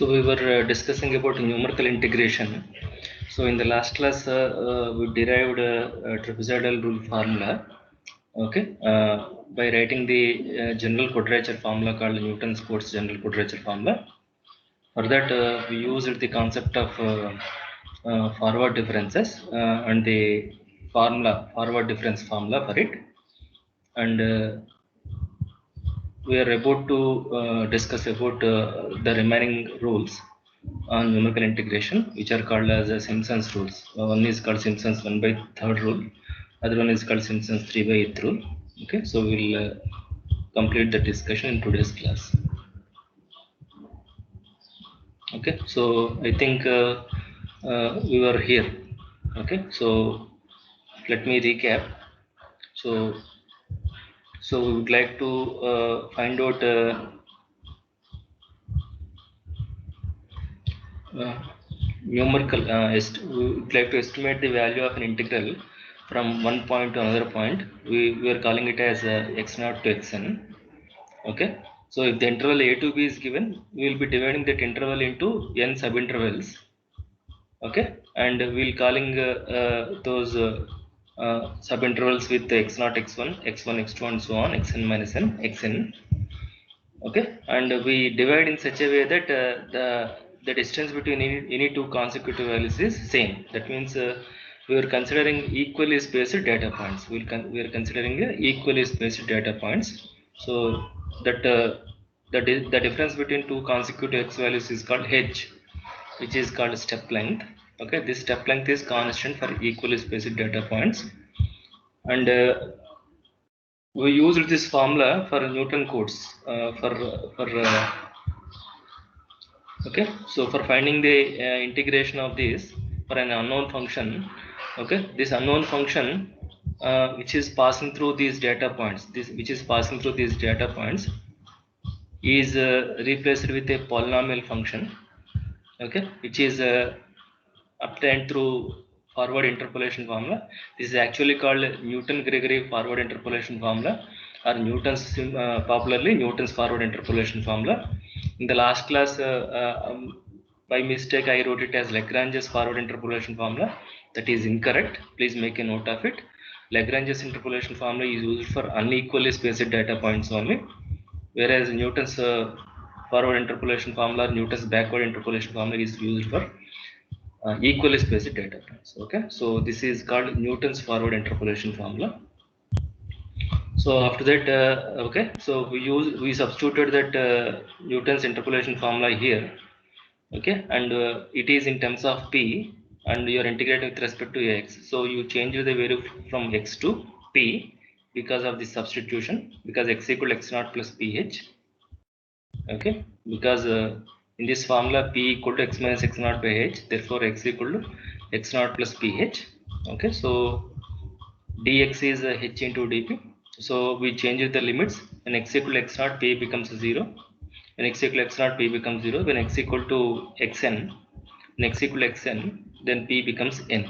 So we were discussing about numerical integration. So in the last class, we derived a trapezoidal rule formula. Okay, by writing the general quadrature formula called Newton's-Cotes general quadrature formula. For that, we used the concept of forward differences and the forward difference formula for it. And we are about to discuss about the remaining rules on numerical integration, which are called as Simpson's rules. One is called Simpson's 1/3 rule, other one is called Simpson's 3/8 rule. Okay, so we'll complete the discussion in today's class. Okay, so I think we were here. Okay, so let me recap. So we would like to find out numerical we would like to estimate the value of an integral from one point to another point. We are calling it as x0 to xn. Okay, so if the interval a to b is given, we will be dividing that interval into n subintervals. Okay, and we'll calling those subintervals with x0 x1 x1 x2 and so on, xn minus n xn. Okay, and we divide in such a way that the distance between any two consecutive values is same. That means we are considering equally spaced data points. We are considering equally spaced data points. So that the difference between two consecutive x values is called h, which is called step length. Okay, this step length is constant for equally spaced data points, and we used this formula for Newton-Cotes okay, so for finding the integration of this for an unknown function. Okay, this unknown function which is passing through these data points, is replaced with a polynomial function. Okay, which is obtained through forward interpolation formula. This is actually called Newton-Gregory forward interpolation formula, or popularly Newton's forward interpolation formula. In the last class, by mistake, I wrote it as Lagrange's forward interpolation formula. That is incorrect. Please make a note of it. Lagrange's interpolation formula is used for unequally spaced data points only, whereas Newton's forward interpolation formula, Newton's backward interpolation formula is used for equally spaced data points. Okay, so this is called Newton's forward interpolation formula. So after that, okay, so we substituted that Newton's interpolation formula here. Okay, and it is in terms of p, and you are integrating with respect to x. So you change the value from x to p because of this substitution, because x equal to x0 plus ph. Okay, because in this formula p equal to x minus x0 by h, therefore x equal to x0 plus ph. Okay, so dx is h into dp. So we change the limits. When x equal to x0, p becomes 0. When x equal to x0, p becomes 0. When x equal to xn, when x equal to xn, then p becomes n.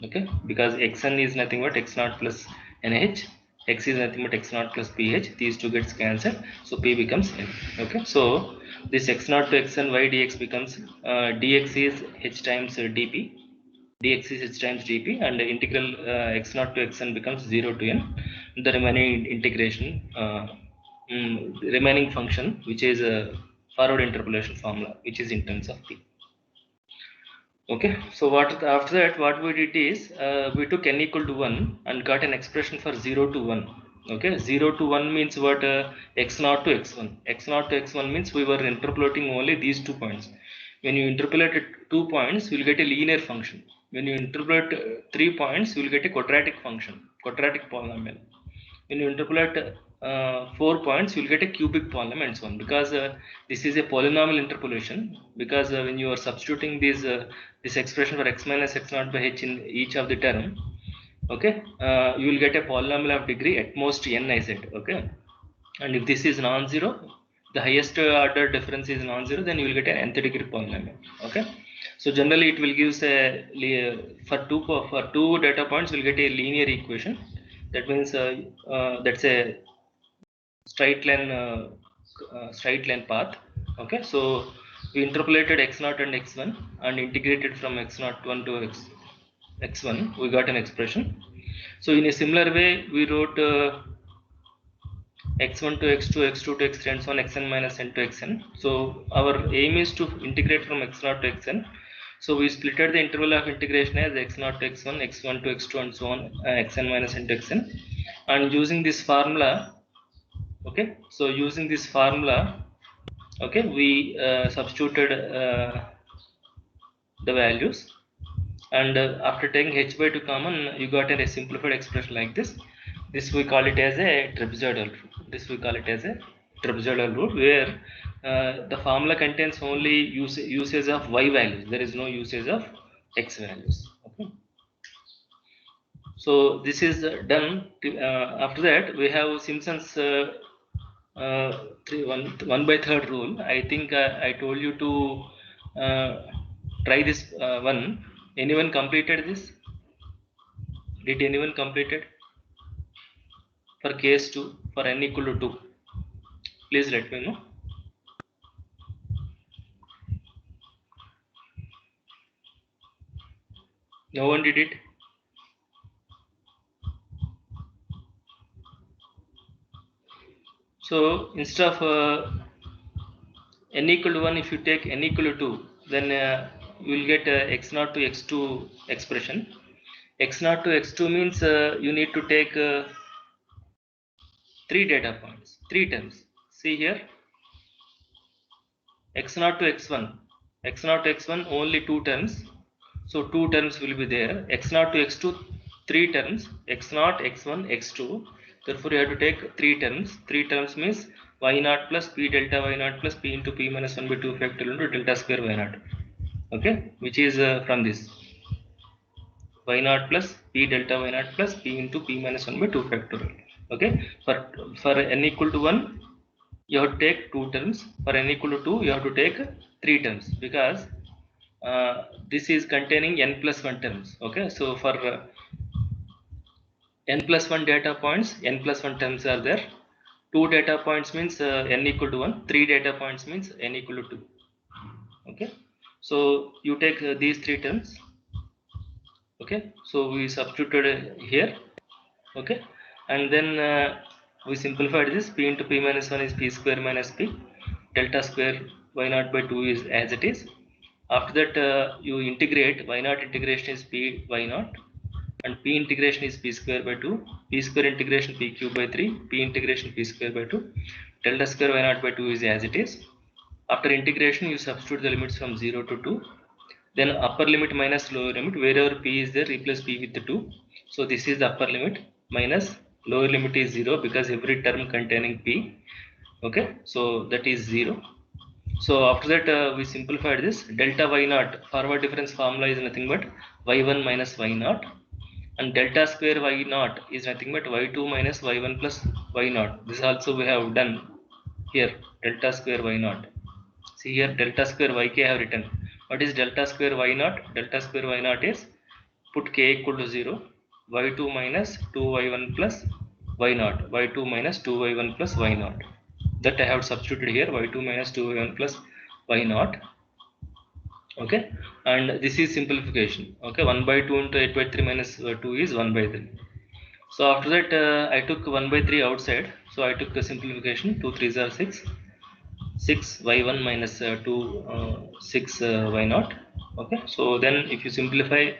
Okay, because xn is nothing but x0 plus nh, x is nothing but x0 plus ph. These two gets cancelled, so p becomes n. Okay, so this x0 to xn y dx becomes dx is h times dp, dx is h times dp, and the integral x0 to xn becomes 0 to n. The remaining integration, remaining function, which is a forward interpolation formula, which is in terms of p. Okay, so after that what we did is we took n equal to 1 and got an expression for 0 to 1. Okay, 0 to 1 means what? x0 to x1. x0 to x1 means we were interpolating only these 2 points. When you interpolate 2 points, you will get a linear function. When you interpolate 3 points, you will get a quadratic function, quadratic polynomial. When you interpolate 4 points, you will get a cubic polynomial and so on, because this is a polynomial interpolation. Because when you are substituting this expression for x minus x0 by h in each of the term, okay, you will get a polynomial of degree at most n, I said. Okay, and if this is non-zero, the highest order difference is non-zero, then you will get an nth degree polynomial. Okay, so generally it will give for two data points, we'll get a linear equation. That means that's a straight line path. Okay, so we interpolated x0 and x1 and integrated from x01 to x1, we got an expression. So in a similar way, we wrote x1 to x2, x2 to x3, and so on, xn minus n to xn. So our aim is to integrate from x0 to xn. So we splitted the interval of integration as x0 to x1, x1 to x2, and so on, xn minus n to xn. And using this formula, okay, so using this formula, okay, we substituted the values, and after taking h by 2 common, you got a simplified expression like this. This we call it as a trapezoidal rule. This we call it as a trapezoidal rule, where the formula contains only usage of y values. There is no usage of x values. Okay. So this is done. After that, we have Simpson's 1/3 rule. I think I told you to try this one. Anyone completed this? Did anyone complete it? For case 2, for n equal to 2, please let me know. No one did it. So instead of n equal to 1, if you take n equal to 2, then you will get x0 to x2 expression. x0 to x2 means you need to take 3 data points, 3 terms. See here, x0 to x1, x0 to x1 only 2 terms. So 2 terms will be there. x0 to x2 3 terms, x0, x1, x2. Therefore you have to take 3 terms. 3 terms means y0 plus p delta y0 plus p into p minus 1 by 2 factorial into delta square y0. Okay, which is from this y0 plus p delta y0 plus p into p minus 1 by 2 factorial. Okay, for n equal to 1, you have to take 2 terms. For n equal to 2, you have to take 3 terms, because this is containing n plus 1 terms. Okay, so for n plus 1 data points, n plus 1 terms are there. 2 data points means n equal to 1, 3 data points means n equal to 2. Okay, so you take these 3 terms. Okay, so we substituted here. Okay, and then we simplified this. P into p minus 1 is p square minus p, delta square y0 by 2 is as it is. After that you integrate. Y0 integration is p y0, and p integration is p square by 2, p square integration p cube by 3, p integration p square by 2, delta square y0 by 2 is as it is. After integration, you substitute the limits from 0 to 2. Then upper limit minus lower limit, wherever p is there, replace p with the 2. So this is the upper limit, minus lower limit is 0, because every term containing p. Okay, so that is 0. So after that we simplified this. Delta y0 forward difference formula is nothing but y1 minus y0, and delta square y0 is nothing but y2 minus y1 plus y0. This also we have done here, delta square y0. See here, delta square yk I have written. What is delta square y0? Delta square y0 is, put k equal to 0, y2 minus 2y1 plus y0, y2 minus 2y1 plus y0. That I have substituted here, y2 minus 2y1 plus y0. Okay, and this is simplification. Okay, 1 by 2 into 8 by 3 minus 2 is 1 by 3. So after that I took 1 by 3 outside. So I took the simplification. 2 3s are 6. 6 y1 minus 2 6 y0. Okay, so then if you simplify,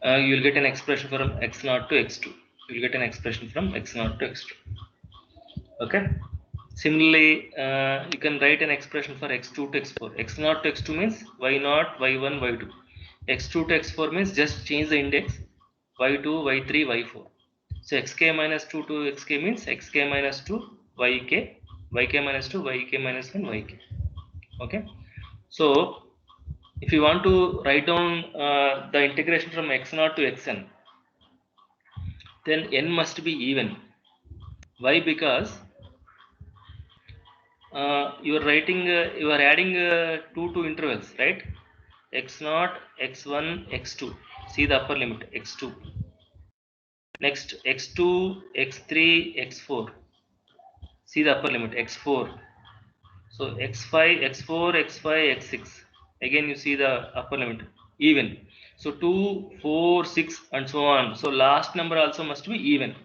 you will get an expression from x0 to x2. You will get an expression from x0 to x2. Okay, similarly you can write an expression for x2 to x4. x0 to x2 means y0 y1 y2. x2 to x4 means just change the index, y2 y3 y4. So xk minus 2 to xk means xk minus 2 yk, yk minus 2 yk minus 1 yk. Okay, so if you want to write down the integration from x0 to xn, then n must be even. Why? Because you are writing, you are adding 2 intervals, right? x0, x1, x2. See the upper limit, x2. Next x2, x3, x4. See the upper limit, x4. So x5, x4, x5, x6. Again, you see the upper limit even. So 2, 4, 6, and so on. So last number also must be even.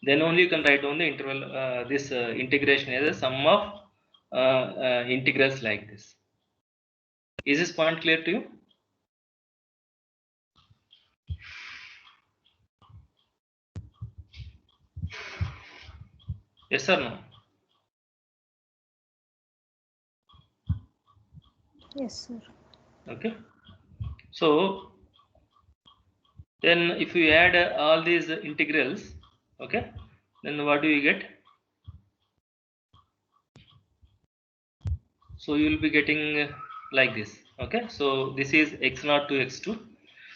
Then only you can write down the interval. This integration as a sum of integrals like this. Is this point clear to you? Yes or no? Yes, sir. Okay. So then if you add all these integrals, okay, then what do you get? So you will be getting like this. Okay. So this is x0 to x2.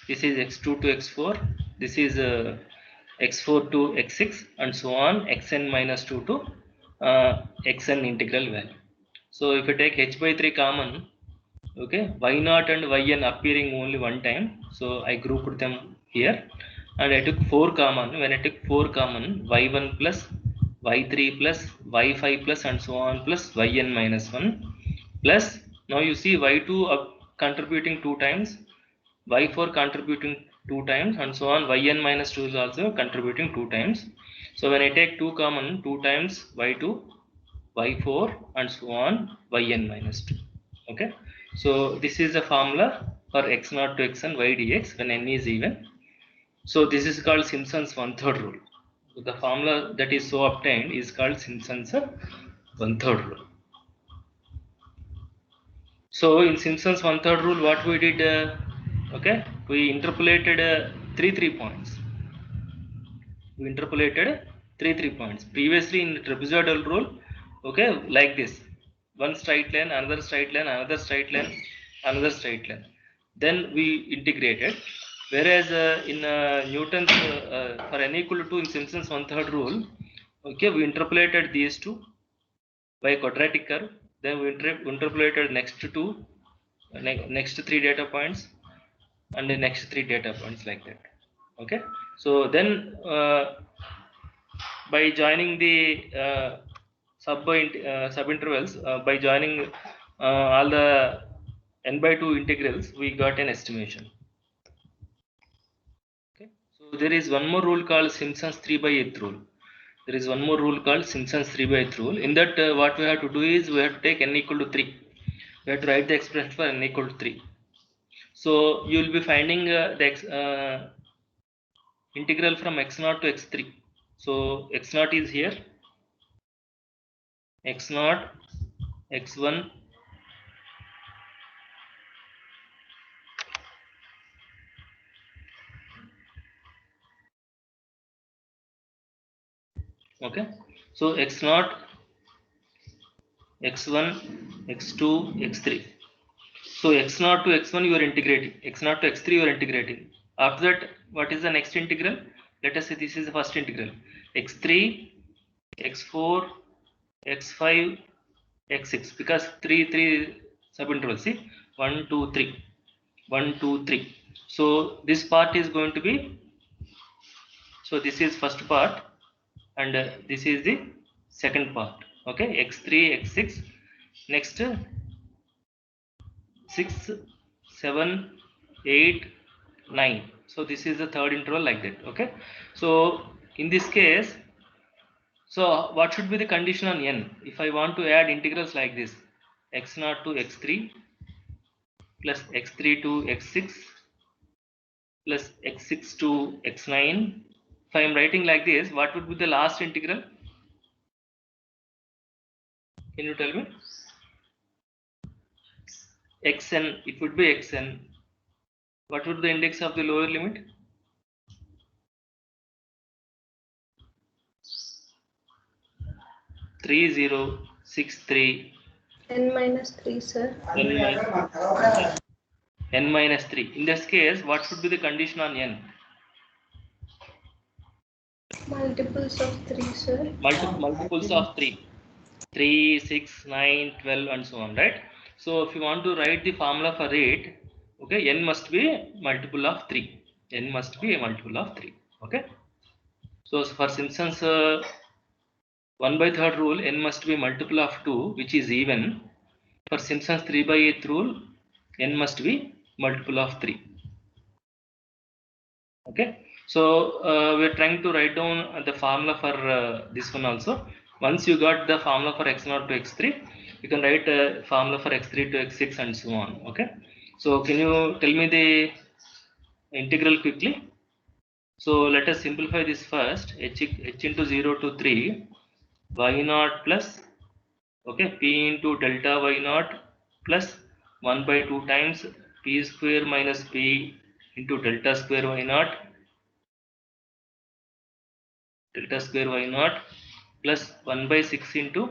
This is x2 to x4. This is x4 to x6, and so on, xn minus 2 to xn integral value. So if you take h by 3 common, okay, y0 and yn appearing only one time, so I grouped them here, and I took 4 common. When I took 4 common, y1 plus y3 plus y5 plus and so on plus yn minus 1 plus, now you see y2 contributing 2 times, y4 contributing 2 times, and so on, yn minus 2 is also contributing 2 times. So when I take 2 common, 2 times y2, y4, and so on, yn minus 2. Okay, so this is the formula for x0 to xn y dx when n is even. So this is called Simpson's one-third rule. So the formula that is so obtained is called Simpson's one-third rule. So in Simpson's one-third rule, what we did, okay, we interpolated 3 points. We interpolated 3 points. Previously in the trapezoidal rule, okay, like this: one straight line, another straight line, another straight line, another straight line. Then we integrated. Whereas in Newton's for n equal to 2 in Simpson's one-third rule, okay, we interpolated these two by a quadratic curve. Then we interpolated next 3 data points, and the next 3 data points, like that. Okay, so then by joining the sub intervals, by joining all the n by 2 integrals, we got an estimation. Okay, so there is one more rule called Simpson's 3/8 rule. There is one more rule called Simpson's 3/8 rule. In that, what we have to do is we have to take n equal to 3. We have to write the expression for n equal to 3. So you will be finding the integral from x0 to x3. So x0 is here, x0, x1, okay. So x0, x1, x2, x3. So x0 to x1 you are integrating, x0 to x3 you are integrating. After that, what is the next integral? Let us say this is the first integral: x3, x4, x5, x6, because 3 subintervals. See, 1, 2, 3, 1, 2, 3. So this part is going to be, so this is first part, and this is the second part. Okay, x3, x6, next 6, 7, 8, 9. So this is the third interval, like that. Okay, so in this case, so what should be the condition on n? If I want to add integrals like this: x0 to x3 plus x3 to x6 plus x6 to x9. If I am writing like this, what would be the last integral? Can you tell me? Xn, it would be xn. What would the index of the lower limit? 3063. N minus 3, sir. N minus 3. In this case, what should be the condition on n? Multiples of 3, sir. Multiples of 3. 3, 6, 9, 12, and so on, right? So if you want to write the formula for it, okay, n must be a multiple of 3. N must be a multiple of 3. Okay. So for Simpson's 1/3 rule, n must be multiple of 2, which is even. For Simpson's 3/8 rule, n must be multiple of 3. Okay, so we're trying to write down the formula for this one also. Once you got the formula for x0 to x3, you can write a formula for x3 to x6 and so on. Okay, so can you tell me the integral quickly? So let us simplify this first. H into 0 to 3 y0 plus, okay, p into delta y0 plus 1/2 times p square minus p into delta square y0 plus 1/6 into,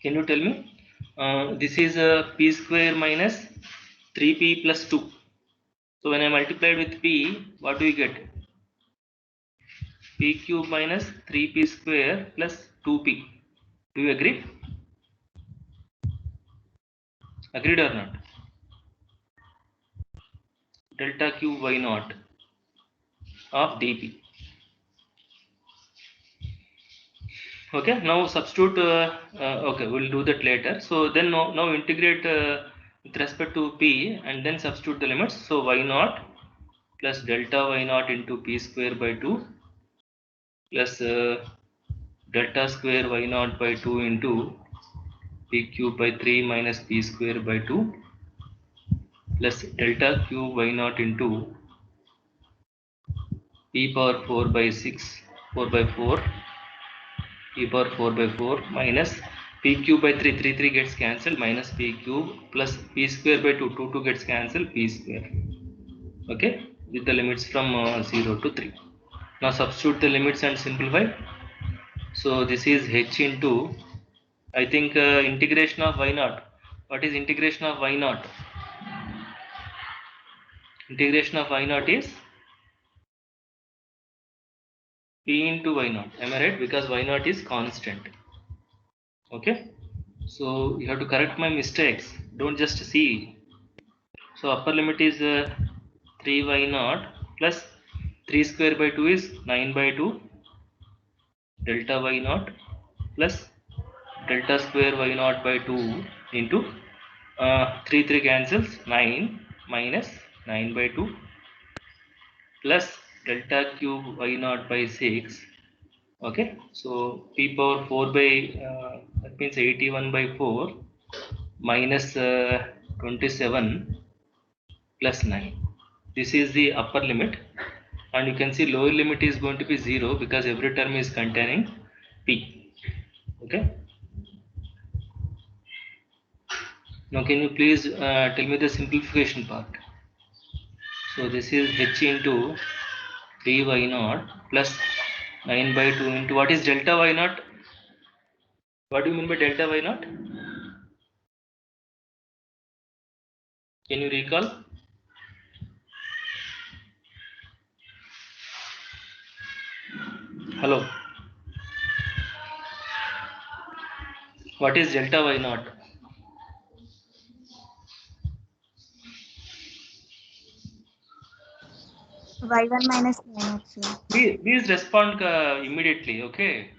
can you tell me, this is p square minus 3p plus 2. So when I multiplied with p, what do we get? P cube minus 3p square plus 2p. Do you agree? Agreed or not? Delta cube y0 of dp. Okay, now substitute, okay, we'll do that later. So then now integrate with respect to p and then substitute the limits. So y0 plus delta y0 into p square by 2 plus delta square y0 by 2 into p cube by 3 minus p square by 2 plus delta cube y0 into p power 4 by 6, 4 by 4, p power 4 by 4 minus p cube by 3, 3 gets cancelled, minus p cube plus p square by 2, 2 gets cancelled, p square. Okay, with the limits from 0 to 3. Now substitute the limits and simplify. So this is h into, I think, integration of y0. What is integration of y0? Integration of y0 is p into y0. Am I right? Because y0 is constant. Okay. So you have to correct my mistakes. Don't just see. So upper limit is 3y0 plus 3 square by 2 is 9/2 delta y0 plus delta square y0 by 2 into 3 cancels, 9 minus 9/2 plus delta cube y0 by 6. Okay, so p power 4 by that means 81/4 minus 27 plus 9. This is the upper limit, and you can see lower limit is going to be 0 because every term is containing p. Okay, now can you please tell me the simplification part? So this is h into 3y0 plus 9/2 into, what is delta y0? What do you mean by delta y0? Can you recall? Hello. What is delta y0? y1 minus y0, sir. Please respond immediately, okay?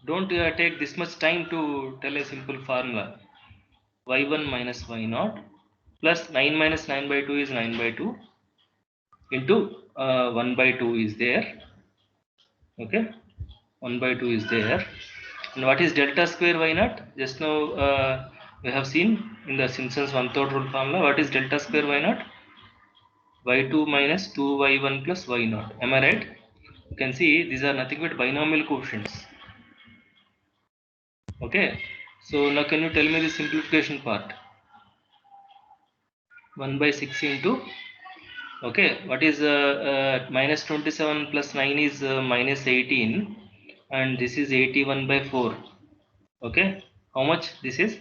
Don't take this much time to tell a simple formula. y1 minus y0 plus 9 minus 9/2 is 9/2 into 1/2 is there. Okay, 1/2 is there. And what is delta square y0? Just now we have seen in the Simpson's 1/3 rule formula. What is delta square y0? y2 minus 2y1 plus y0. Am I right? You can see these are nothing but binomial coefficients. Okay, so now can you tell me the simplification part? 1/6 into, okay, what is minus 27 plus 9 is minus 18, and this is 81/4. Okay, how much this is?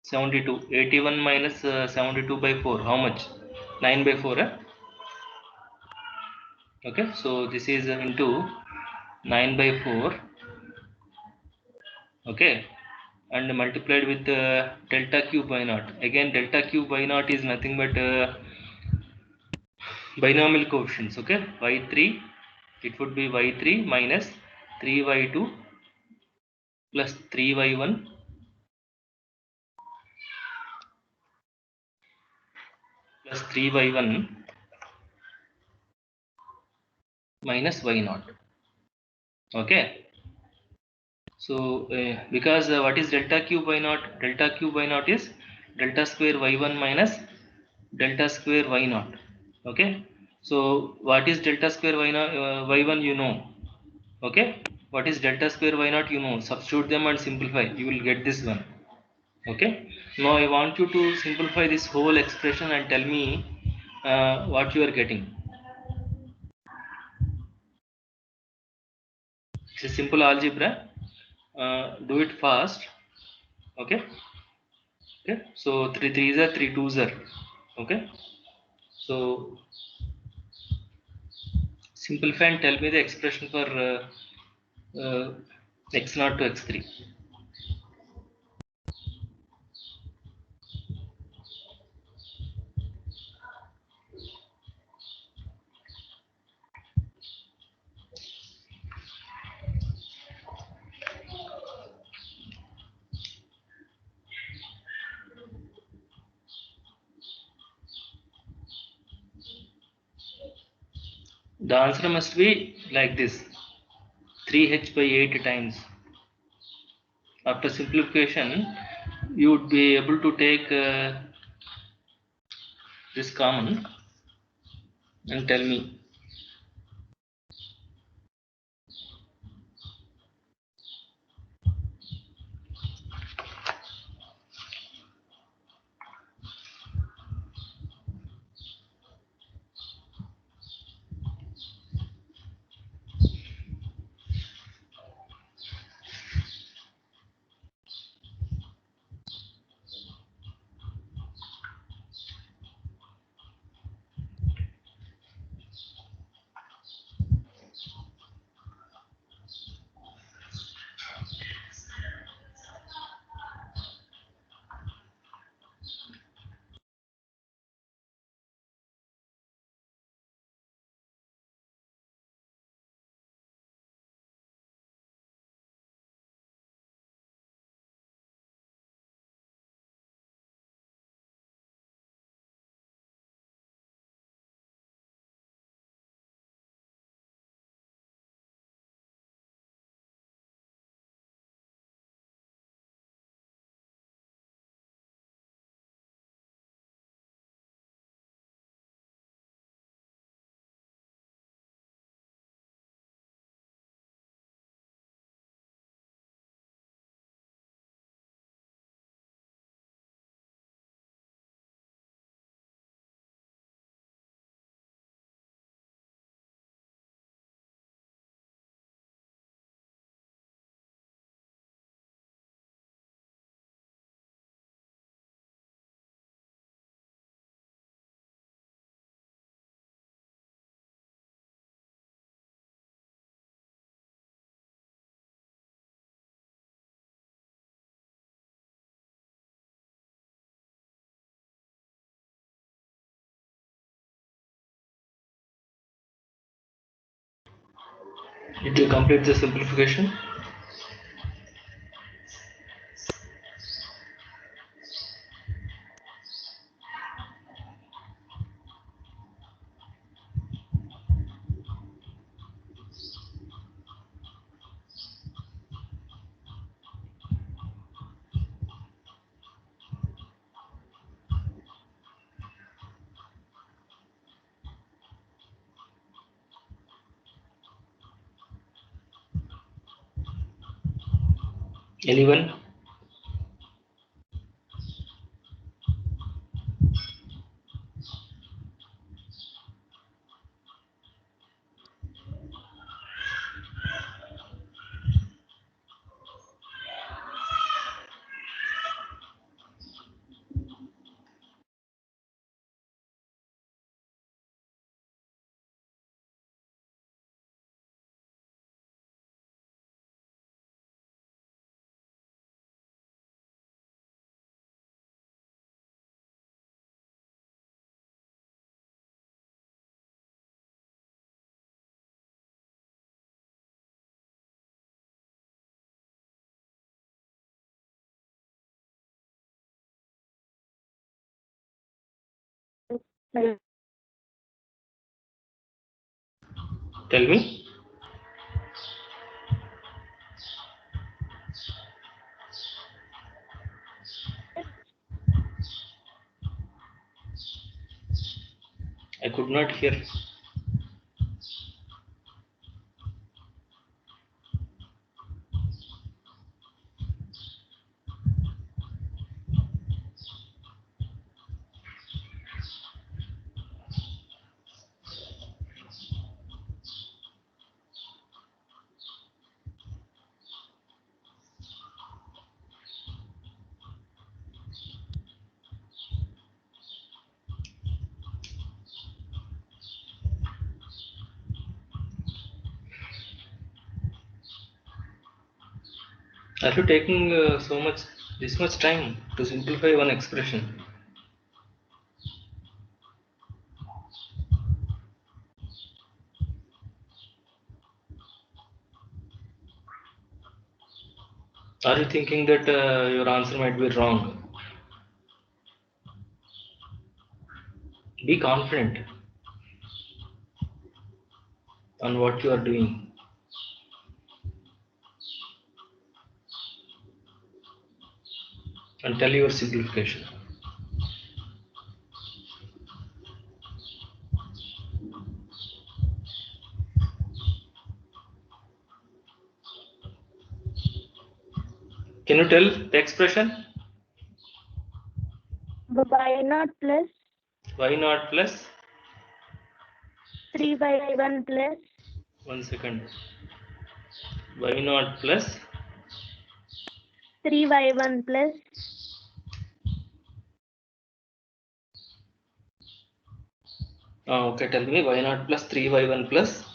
72. 81 minus 72/4, how much? 9/4. Okay, so this is into 9/4. Okay, and multiplied with delta cube y0. Again, delta cube y0 is nothing but binomial coefficients. Okay, y3 it would be y3 minus 3y2 plus 3y1 plus 3y1 minus y0. Okay. So because what is delta cube y0? Delta cube y0 is delta square y1 minus delta square y0. Okay. So what is delta square y0, y1 you know. Okay. What is delta square y0 you know. Substitute them and simplify. You will get this one. Okay. Now I want you to simplify this whole expression and tell me what you are getting. It's a simple algebra. Do it fast. Okay. Okay. So 3 3s are 3 2s are. Okay. So simplify and tell me the expression for x0 to x3. The answer must be like this: 3h by 8 times. After simplification, you would be able to take this common and tell me. Did you complete the simplification? Anyone? Tell me. I could not hear. Are you taking this much time to simplify one expression? Are you thinking that your answer might be wrong? Be confident on what you are doing. And tell your simplification. Can you tell the expression? y0 plus y0 plus 3y1 plus 1 second. y0 plus 3y1 plus okay, tell me y0 plus 3y1 plus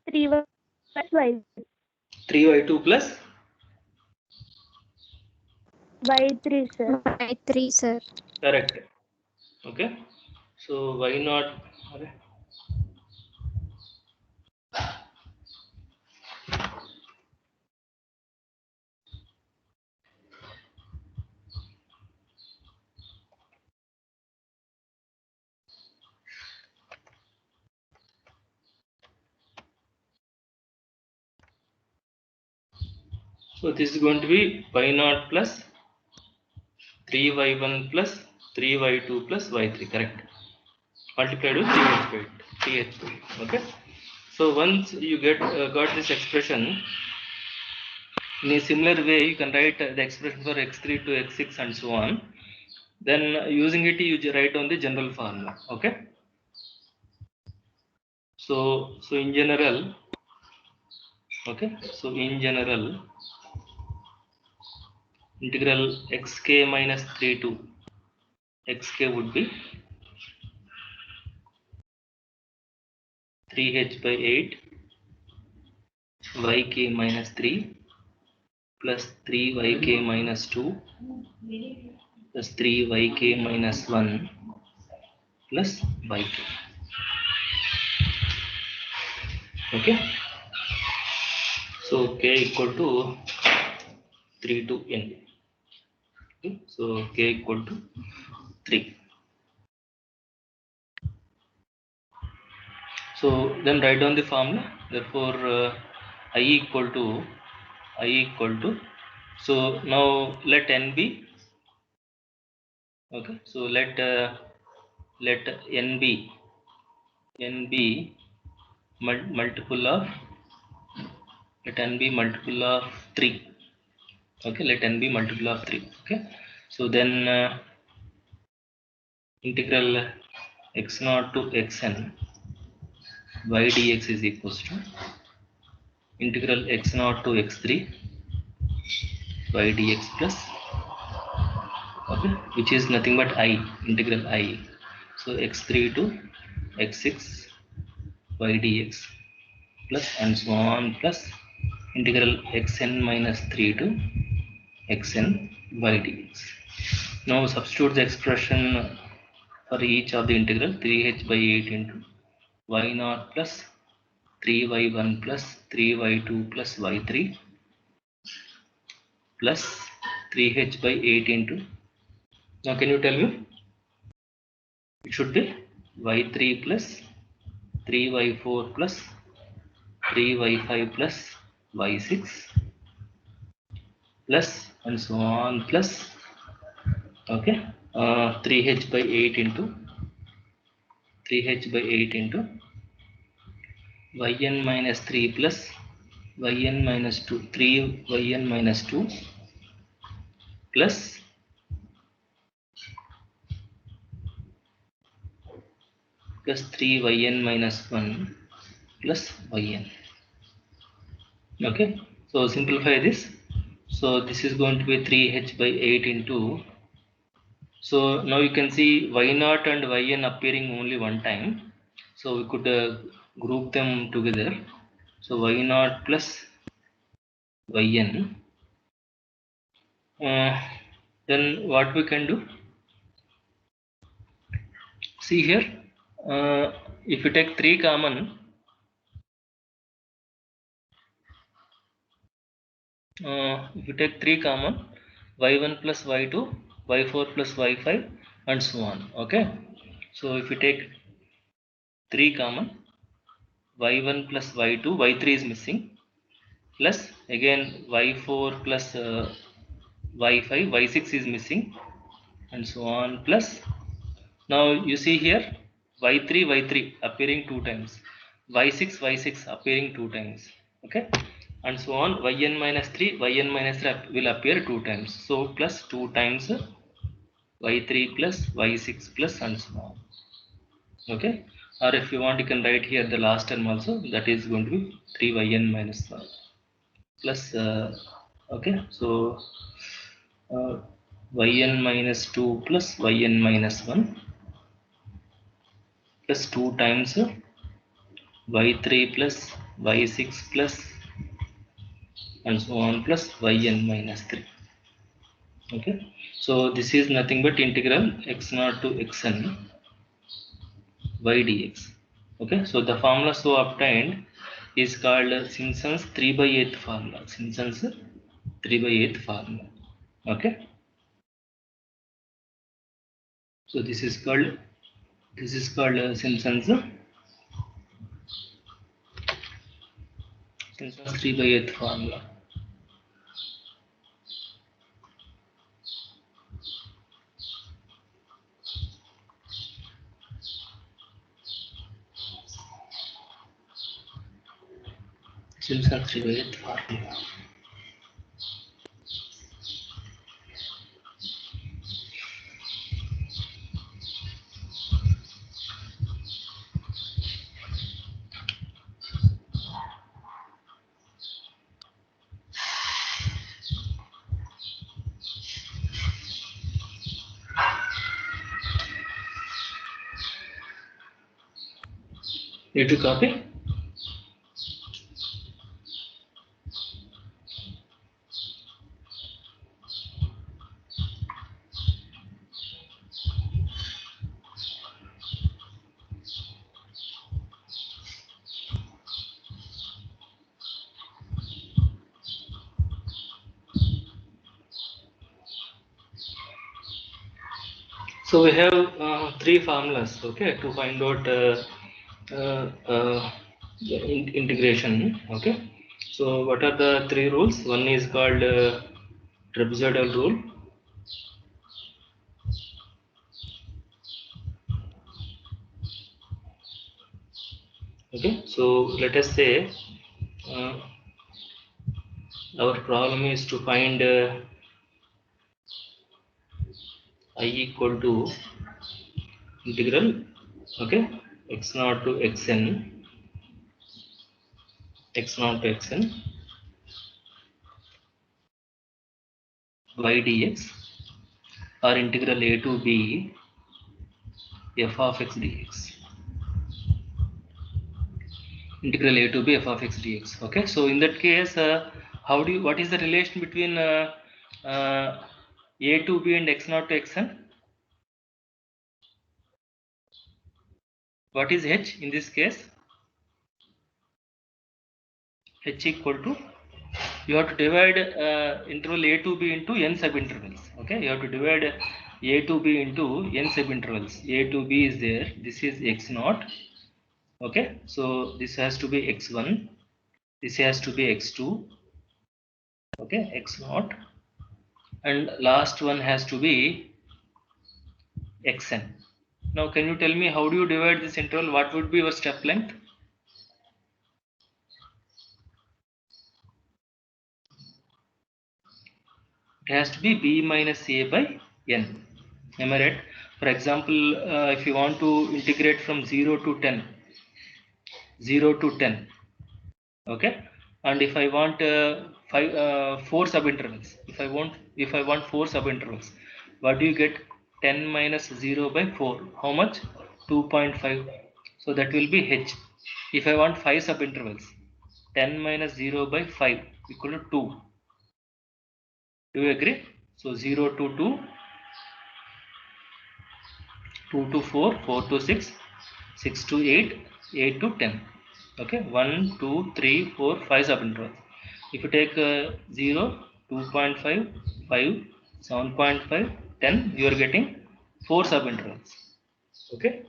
3y plus y 3y2 plus y3, sir. y3, sir. correct. Okay, so y0. So this is going to be y0 plus 3y1 plus 3y2 plus y3, correct? Multiplied with 3h by 8. Okay. So once you got this expression, in a similar way you can write the expression for x3 to x6 and so on. Then using it you write on the general formula. Okay. So in general, okay. So in general, integral xk minus 3 to xk would be 3h by 8 yk minus 3 plus 3yk minus 2 plus 3yk minus 1 plus yk. Okay. So k equal to 3 to n. Okay. So k equal to 3. So then write down the formula. Therefore I equal to so now let n be, okay, so let n be multiple of, let n be multiple of 3. Okay, let n be multiple of 3. Okay, so then integral x0 to xn y dx is equals to integral x0 to x3 y dx plus, okay, which is nothing but I, integral I. So x3 to x6 y dx plus and so on plus integral xn minus 3 to xn y dx. Now substitute the expression for each of the integral 3h by 8 into y0 plus 3y1 plus 3y2 plus y3 plus 3h by 8 into, now can you tell me it should be y3 plus 3y4 plus 3y5 plus y6 plus and so on plus, okay, 3h by 8 into 3h by 8 into yn minus 3 plus yn minus 2 3 yn minus 2 plus plus 3 yn minus 1 plus yn. Okay, so simplify this. So this is going to be 3h by 8 into, so now you can see y0 and yn appearing only one time, so we could group them together. So y0 plus yn, then what we can do, see here, if you take 3 common, if you take 3 common, y1 plus y2, y4 plus y5 and so on. Okay, so if you take 3 common, y1 plus y2, y3 is missing, plus again y4 plus y5, y6 is missing and so on, plus now you see here y3 y3 appearing 2 times, y6 y6 appearing 2 times, okay, and so on. Yn minus 3 yn minus 3 will appear 2 times, so plus 2 times y3 plus y6 plus and so on. Okay, or if you want you can write here the last term also, that is going to be 3yn minus 1 plus okay, so yn minus 2 plus yn minus 1 plus 2 times y3 plus y6 plus and so on plus yn minus 3. Okay, so this is nothing but integral x0 to xn y dx. Okay, so the formula so obtained is called Simpson's 3/8 formula. Simpson's 3/8 formula. Okay, so this is called Simpson's 3/8 formula. Simpson's 3/8 formula. Need to copy? So we have 3 formulas, okay, to find out the integration. Okay, so what are the 3 rules? One is called trapezoidal rule. Okay, so let us say our problem is to find I equal to integral, okay, x0 to xn y dx, or integral a to b f of x dx. Integral a to b f of x dx. Okay, so in that case, what is the relation between a to b and x0 to xn? What is h in this case? H equal to, you have to divide interval a to b into n subintervals. Okay, you have to divide a to b into n subintervals. A to b is there. This is x naught. Okay, so this has to be x1. This has to be x2. Okay, x naught, and last one has to be xn. Now, can you tell me how do you divide this interval? What would be your step length? It has to be b minus a by n. Am I right? For example, if you want to integrate from 0 to 10, 0 to 10, okay, and if I want four subintervals, if I want four subintervals, what do you get? 10 minus 0 by 4. How much? 2.5. So that will be h. If I want five subintervals, 10 minus 0 by 5 equal to 2. Do you agree? So 0 to 2, 2 to 4, 4 to 6, 6 to 8, 8 to 10. Okay, 1, 2, 3, 4, 5 subintervals. If you take 0, 2.5, 5, 7.5, 10, you are getting 4 subintervals. Okay,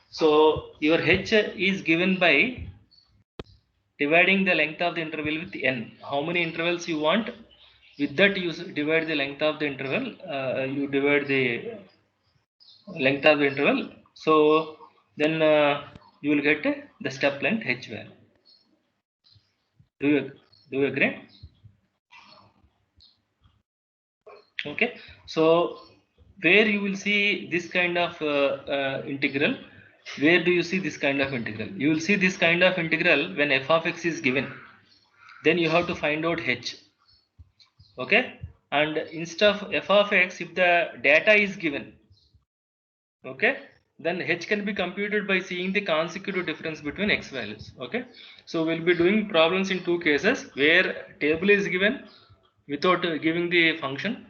so your h is given by dividing the length of the interval with n. How many intervals you want? With that, you divide the length of the interval. You divide the length of the interval. So then you will get the step length h value. Do you agree? Okay. So where you will see this kind of integral? Where do you see this kind of integral? You will see this kind of integral when f of x is given. Then you have to find out h. Okay. And instead of f of x, if the data is given, okay, then h can be computed by seeing the consecutive difference between x values. Okay, so we'll be doing problems in two cases where table is given without giving the function.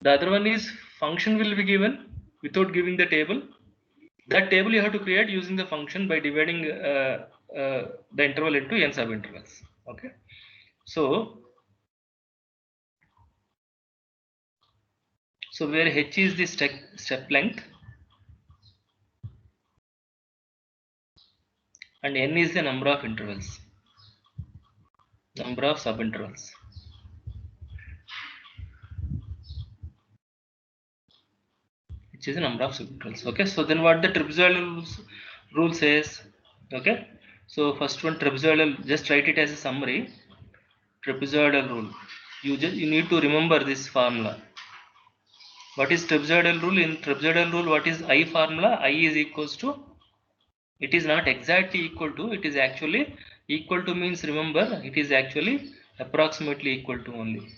The other one is function will be given without giving the table. That table you have to create using the function by dividing the interval into n subintervals. Okay, so where h is the step length and n is the number of intervals, number of subintervals. Which is the number of subintervals. Okay, so then what the trapezoidal rule says? Okay, so first one, trapezoidal, just write it as a summary. Trapezoidal rule, you need to remember this formula. What is trapezoidal rule? In trapezoidal rule, what is I formula? I is equals to, it is not exactly equal to, it is actually equal to means, remember, it is actually approximately equal to only.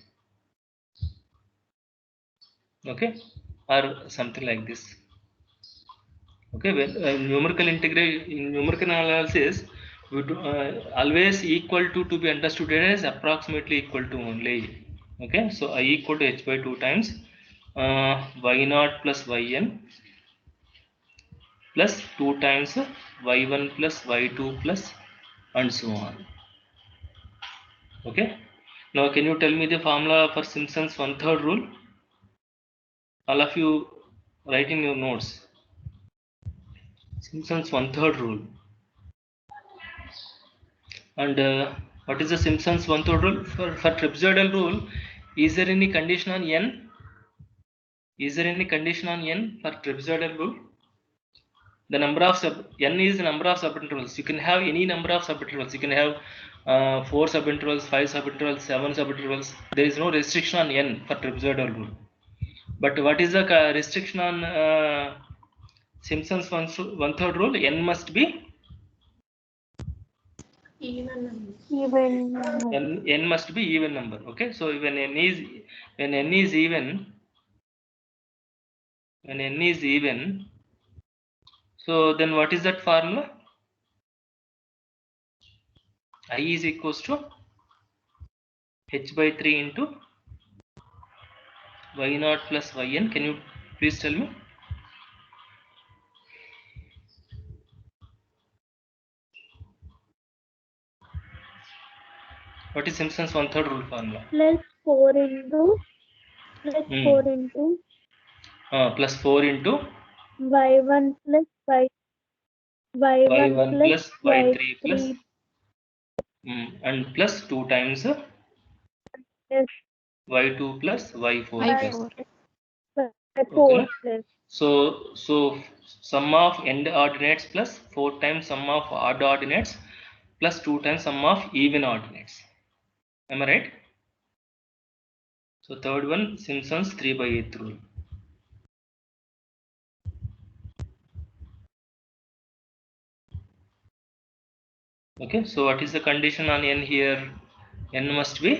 Okay, or something like this. Okay, when numerical analysis, we do, always equal to be understood as approximately equal to only. Okay, so I equal to h by 2 times y naught plus yn plus 2 times y1 plus y2 plus and so on. Okay, now can you tell me the formula for Simpson's 1/3 rule? All of you write in your notes. Simpson's 1/3 rule. And what is the Simpson's 1/3 rule? For trapezoidal rule, is there any condition on n? Is there any condition on n for trapezoidal rule? The number of n is the number of subintervals. You can have any number of subintervals. You can have 4 subintervals, 5 subintervals, 7 subintervals. There is no restriction on n for trapezoidal rule. But what is the restriction on Simpson's 1/3 rule? N must be Even. Even. N must be even number. Okay, so when n is even, when n is even, so then what is that formula? I is equals to h by 3 into y naught plus yn. Can you please tell me? What is Simpson's 1/3 rule formula? Plus 4 into. Plus 4 into. plus 4 into y1 plus y1 y1 plus plus y3 plus y3 and plus 2 times plus y2 plus y4 plus. I4. Okay, y4 na? plus So sum of end ordinates plus 4 times sum of odd ordinates plus 2 times sum of even ordinates. Am I right? So third one, Simpson's 3/8 rule. Okay, so what is the condition on n here? N must be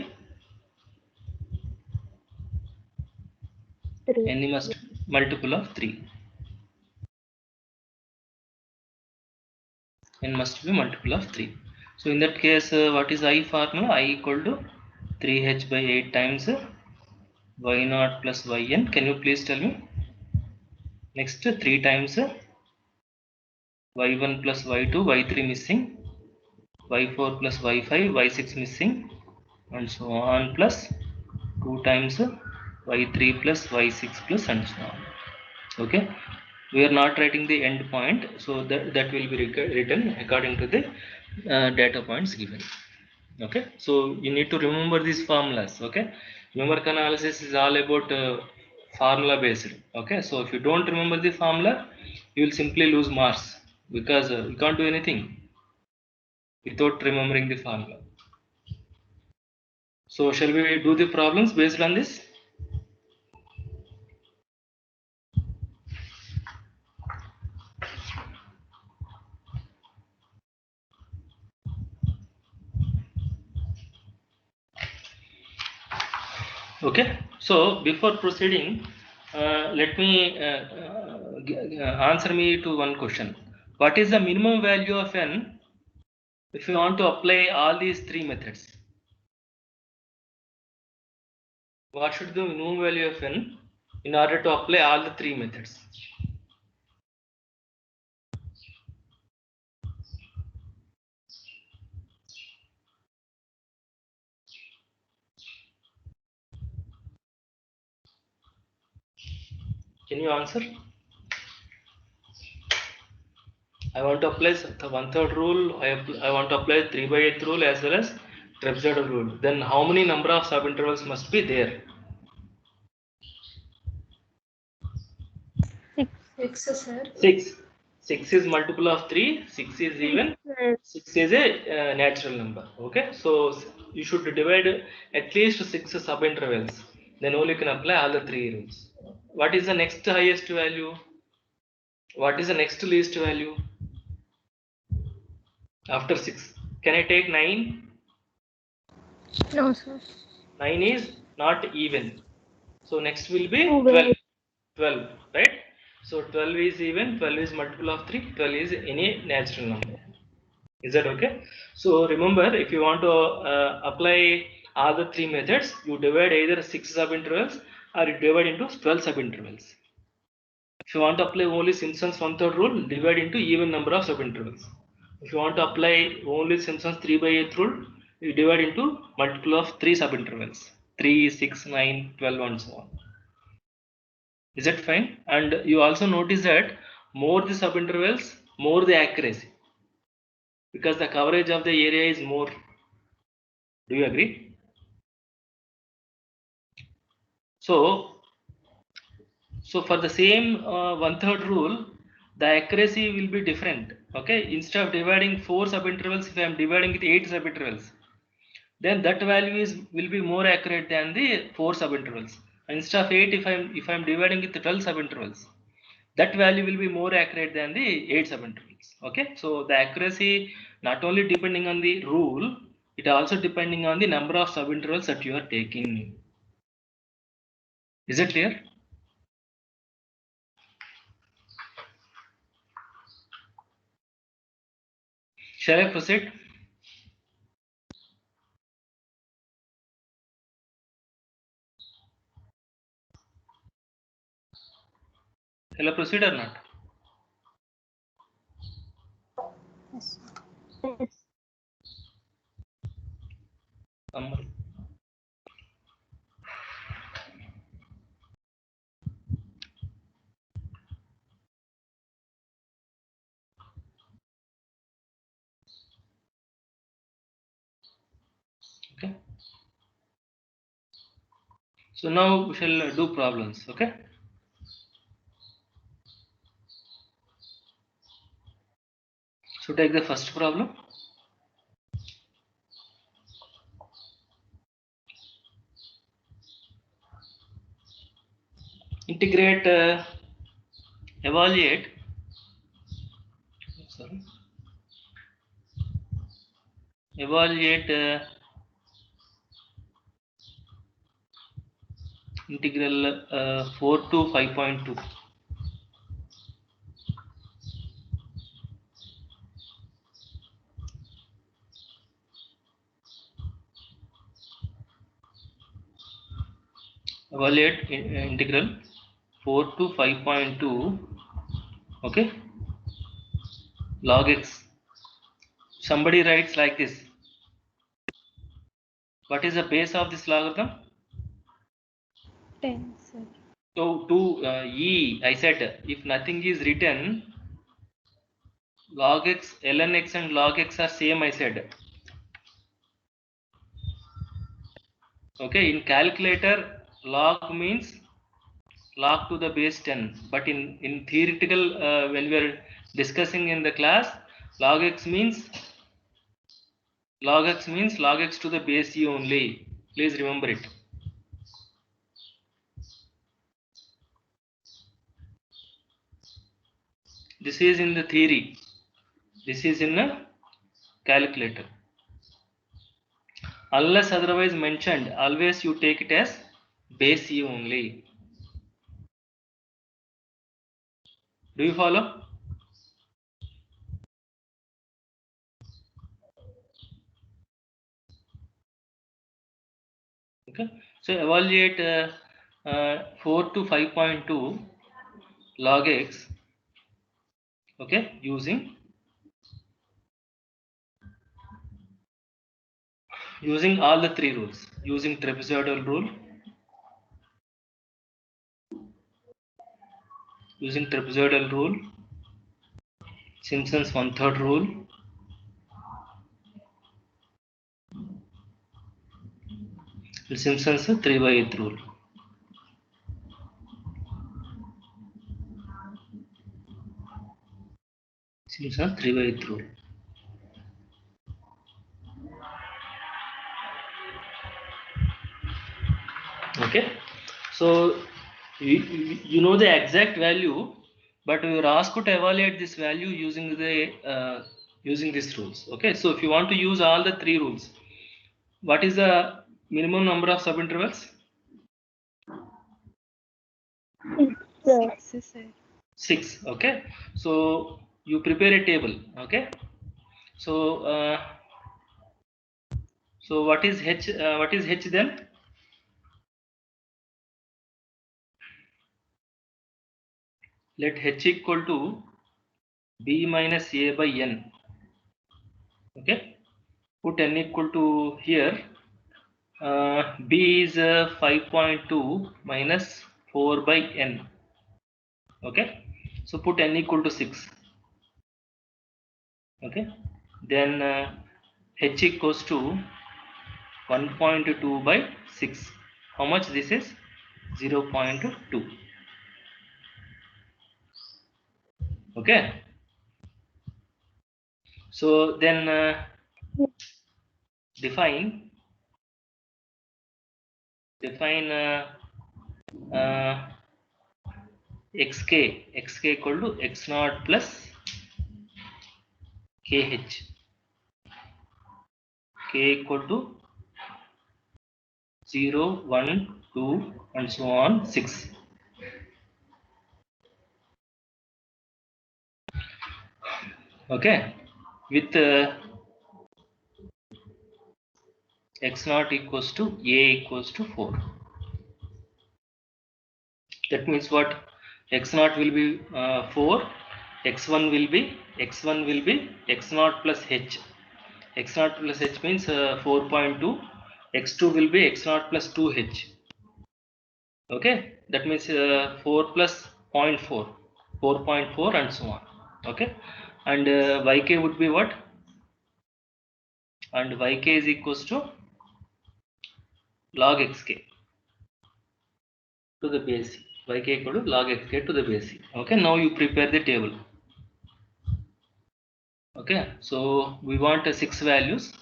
3. n must multiple of 3. N must be multiple of 3. So in that case, what is I formula? I equal to 3h by 8 times y0 plus yn. Can you please tell me? Next 3 times y1 plus y2, y3 missing, y4 plus y5, y6 missing, and so on, plus 2 times y3 plus y6 plus and so on. Okay, we are not writing the end point, so that will be written according to the data points given. Okay, so you need to remember these formulas. Okay, numeric analysis is all about formula based. Okay, so if you don't remember the formula, you will simply lose marks because you can't do anything without remembering the formula. So shall we do the problems based on this? Okay, so before proceeding, let me answer me to one question. What is the minimum value of n if you want to apply all these three methods? What should be the minimum value of n in order to apply all the three methods? Can you answer? I want to apply the 1/3 rule. I want to apply 3/8 rule as well as trapezoidal rule. Then how many number of subintervals must be there? 6, sir. 6. 6 is multiple of 3. 6 is even. 6 is a natural number. Okay, so you should divide at least 6 subintervals. Then only you can apply all the three rules. What is the next highest value? What is the next least value? After 6, can I take 9? No, sir. 9 is not even, so next will be 12. 12, right? So 12 is even, 12 is multiple of 3, 12 is any natural number. Is that okay? So remember, if you want to apply all the three methods, you divide either 6 subintervals or you divide into 12 subintervals. If you want to apply only Simpson's 1/3 rule, divide into even number of subintervals. If you want to apply only Simpson's 3/8 rule, you divide into multiple of 3 subintervals, 3, 6, 9, 12 and so on. Is that fine? And you also notice that more the subintervals, more the accuracy, because the coverage of the area is more. Do you agree? So for the same 1/3 rule, the accuracy will be different. Okay, instead of dividing 4 subintervals, if I am dividing with 8 subintervals, then that value will be more accurate than the 4 subintervals. Instead of 8, if I'm dividing with 12 subintervals, that value will be more accurate than the 8 subintervals. Okay, so the accuracy not only depending on the rule, it also depending on the number of subintervals that you are taking. Is it clear? Shall I proceed? Shall I proceed or not? Yes. Yes. Summary. So now we shall do problems. Okay. So take the first problem. Integrate, evaluate. Sorry. Evaluate integral 4 to 5.2. Evaluate integral 4 to 5.2. Okay. Log x. Somebody writes like this. What is the base of this logarithm? 10, sir. So to e, I said if nothing is written, log x, ln x and log x are same, I said. Okay, in calculator, log means log to the base 10, but in theoretical, when we are discussing in the class, log x means log x to the base e only. Please remember it. This is in the theory. This is in a calculator. Unless otherwise mentioned, always you take it as base e only. Do you follow? Okay. So evaluate 4 to 5.2 log x. Okay, using all the three rules, using trapezoidal rule, Simpson's 1/3 rule, and Simpson's 3/8 rule. Simpson's 3/8 rule. Okay, so you know the exact value, but we are asked to evaluate this value using the using these rules. Okay, so if you want to use all the three rules, what is the minimum number of subintervals? 6, sir. 6. Okay, so you prepare a table. Okay, so so what is h? What is h then? Let h equal to b minus a by n. Okay, put n equal to here. B is 5.2 minus 4 by n. Okay, so put n equal to 6. Okay, then h equals to 1.2 by 6. How much this is? 0.2. Okay, so then define xk equal to x naught plus kh, k equal to 0, 1, 2 and so on 6. Okay, with x naught equals to a equals to 4. That means what? X naught will be 4, x1 will be x naught plus h. X naught plus h means 4.2, x2 will be x naught plus 2h. Okay, that means 4 plus 0.4, 4.4 and so on. Okay, and yk would be what? And yk is equals to log xk. to the base c. Yk equal to log xk to the base c. Okay, now you prepare the table. Okay, so we want 6 values.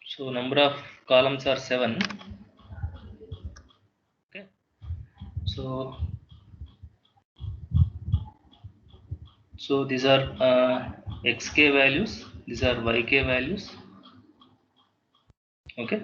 So number of columns are 7. Okay, so these are xk values, these are yk values. Okay,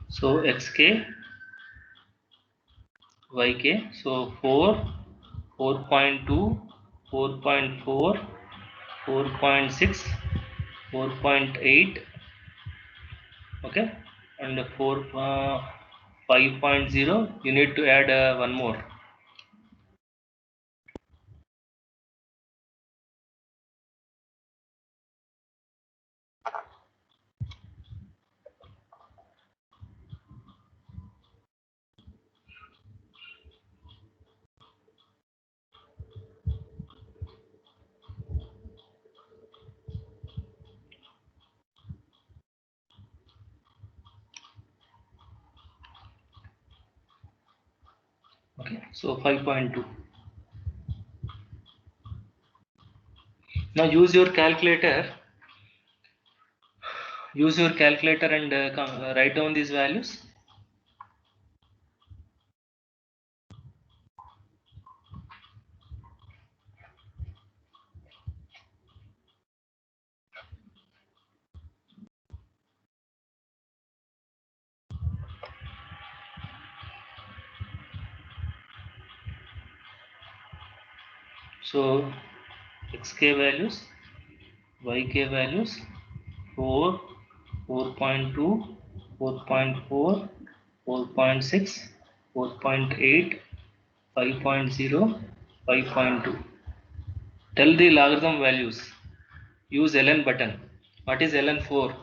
so xk, yk, so 4, 4.2, 4.4, 4.6, 4.8, okay, and 5.0. You need to add one more. Okay, so 5.2. Now use your calculator. Use your calculator and write down these values. So xk values, yk values, 4, 4.2, 4.4, 4.6, 4.8, 5.0, 5.2. Tell the logarithm values. Use ln button. What is ln 4?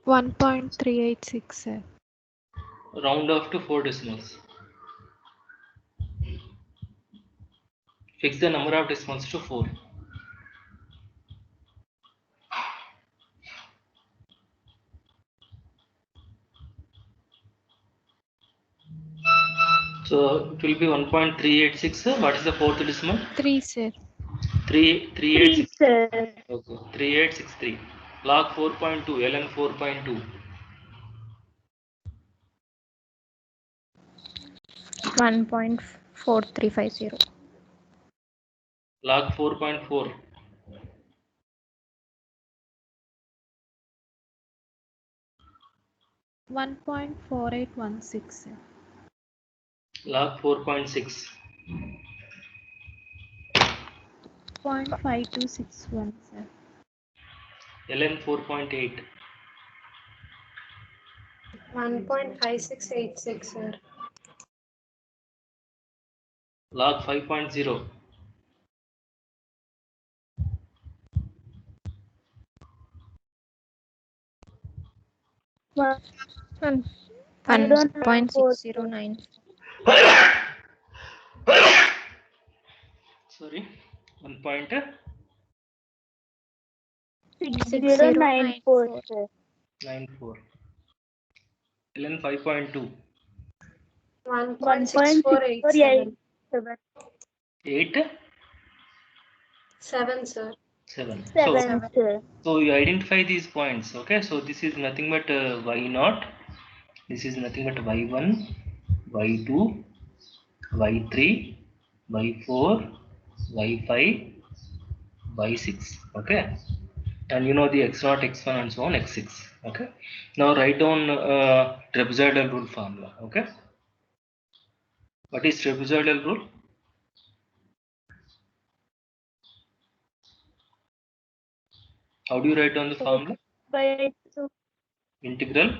1.386, sir. Round off to 4 decimals. Fix the number of decimals to 4. So it will be 1.386. What is the fourth decimal? 3, sir. 386. sir. Okay. 3863. Log 4.2. ln 4.2. 1.4350. Log 4.4. 1.4816, sir. Log 4.6. 0.5261, sir. ln 4.8. 1.5686, sir. Log 5.0. 1.609. Sorry. 1.94. 6094, sir. ln 5.2. 1.6487. 8. 7, sir. 7. 7, sir. So you identify these points. Okay. So this is nothing but y0. This is nothing but y1, y2, y3, y4, y5, y6. Okay, and you know the x0, x1, and so on, x6. Okay, now write down trapezoidal rule formula. Okay, what is trapezoidal rule? How do you write down the formula? By 2. Integral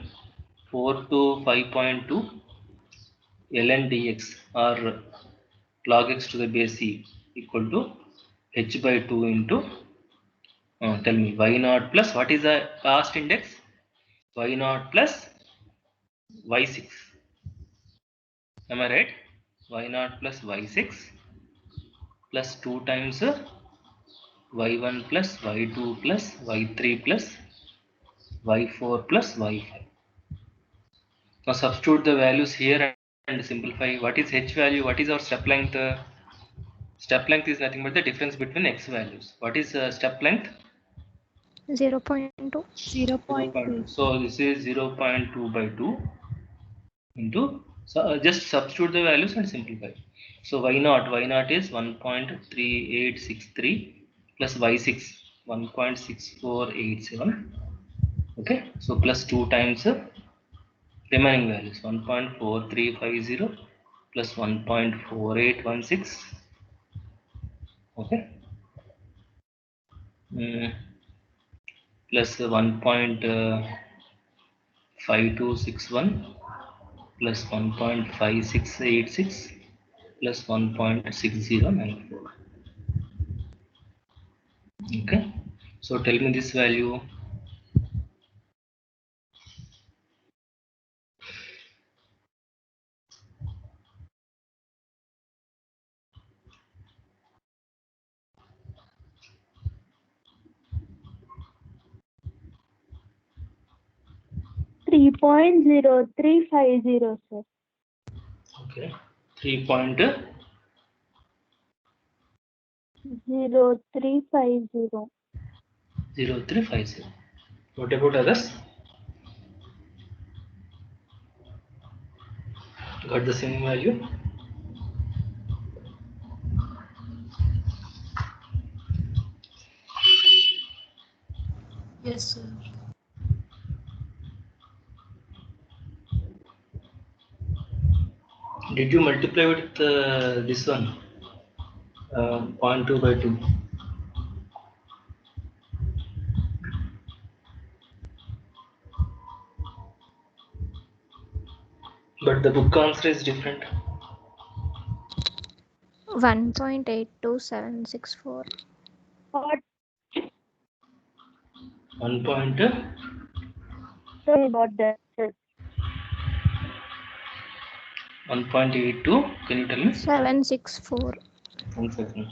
4 to 5.2 ln dx or log x to the base c equal to h by 2 into tell me y naught plus what is the last index? Y naught plus y6. Am I right? Y naught plus y6 plus 2 times y1 plus y2 plus y3 plus y4 plus y5. Now substitute the values here and simplify. What is h value? What is our step length? Step length is nothing but the difference between x values. What is step length? 0.2. 0.2. So this is 0.2 by 2 into, so just substitute the values and simplify. So y naught is 1.3863 plus y6 1.6487. Okay, so plus 2 times remaining values 1.4350 plus 1.4816. Okay, plus 1.5261 plus 1.5686 plus 1.6094. Okay, so tell me this value. 3.0350, sir. Okay, 3.0350. 0350. What about others? Got the same value? Yes, sir. Did you multiply with this one? 0.2 by 2. But the book answer is different. 1.82764. What? 1. Sorry about that, sir. 1.82. Can you tell me? 764. 1 second.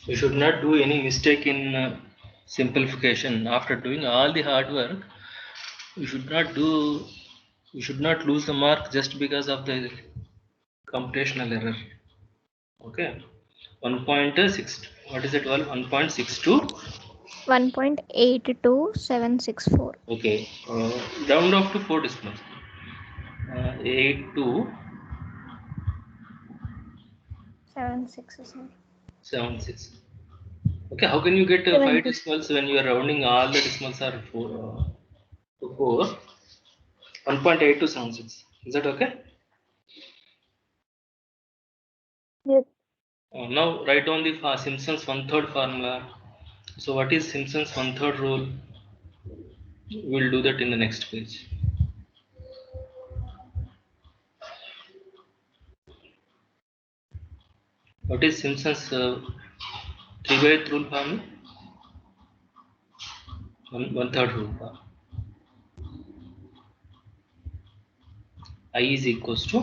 You should not do any mistake in simplification. After doing all the hard work, you should not lose the mark just because of the computational error. Okay, 1.6. What is it? 1.62. 1.82764. Okay, round off to 4 decimals. 76, sir. 8276. Okay, how can you get 5 70. decimals when you are rounding all the decimals are 4 to 4? 1.8276. Is that okay? Yes. Now write down the Simpson's 1/3 formula. So what is Simpson's 1/3 rule? We'll do that in the next page. What is Simpson's 3/8 rule formula? 1/3 rule formula. I is equals to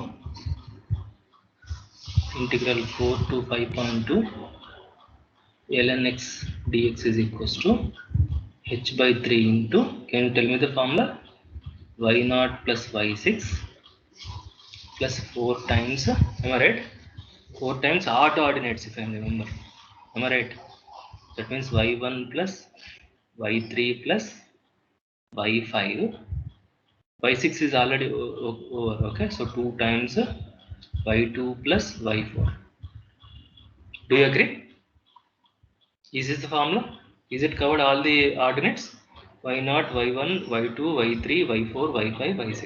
integral 4 to 5.2 ln x dx is equals to h by 3 into, can you tell me the formula? Y naught plus y6 plus 4 times, am I right? 4 times odd ordinates if I remember. Am I right? That means y1 plus y3 plus y5. y6 is already over. Okay, so 2 times y2 plus y4. Do you agree? Is this the formula? Is it covered all the ordinates? Y0, y1, y2, y3, y4, y5, y6.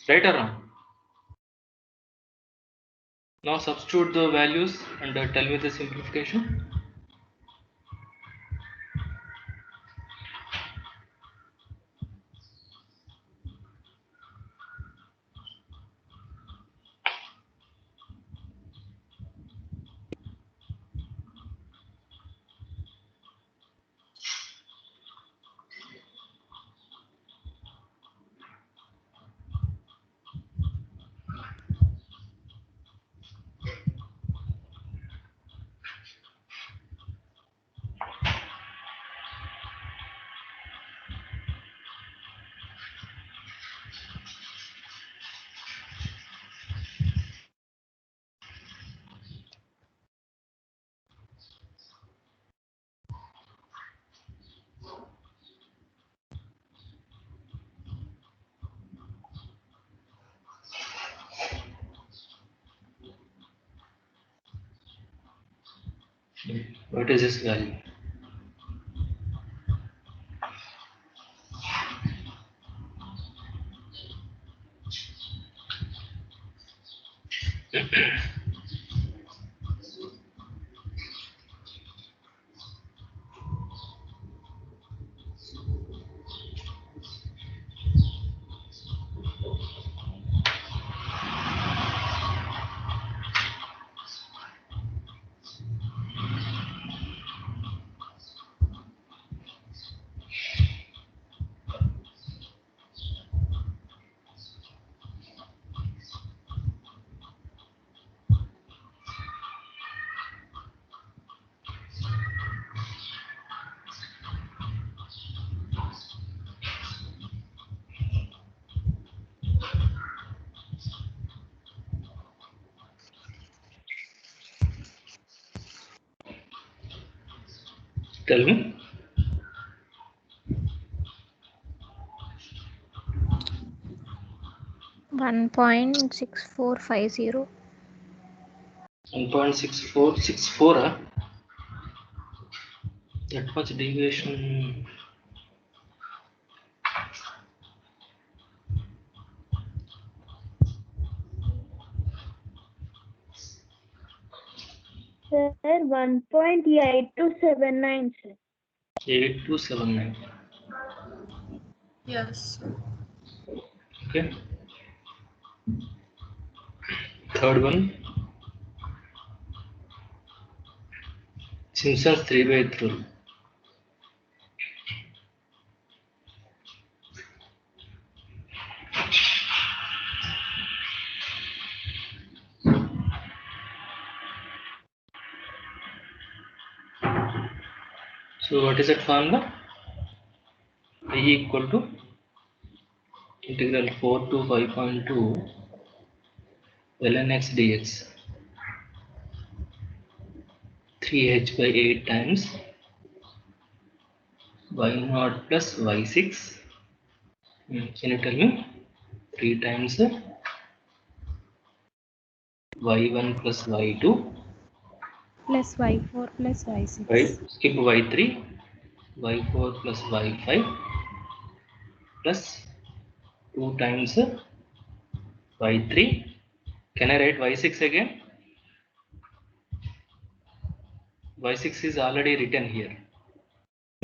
Right or wrong? Now substitute the values and tell me the simplification. What is this value? Tell me. 1.6450. 1.6464. That much deviation. Sir, 1.8279, sir. 8279. Yes. Okay. Third one. Simpson's 3/8 rule. So what is that formula? I equal to integral 4 to 5.2 ln x dx 3h by 8 times y0 plus y6. Can you tell me? 3 times y1 plus y2, Plus y4 plus y6. right? Skip y3, y4 plus y5 plus 2 times y3. Can I write y6 again? y6 is already written here.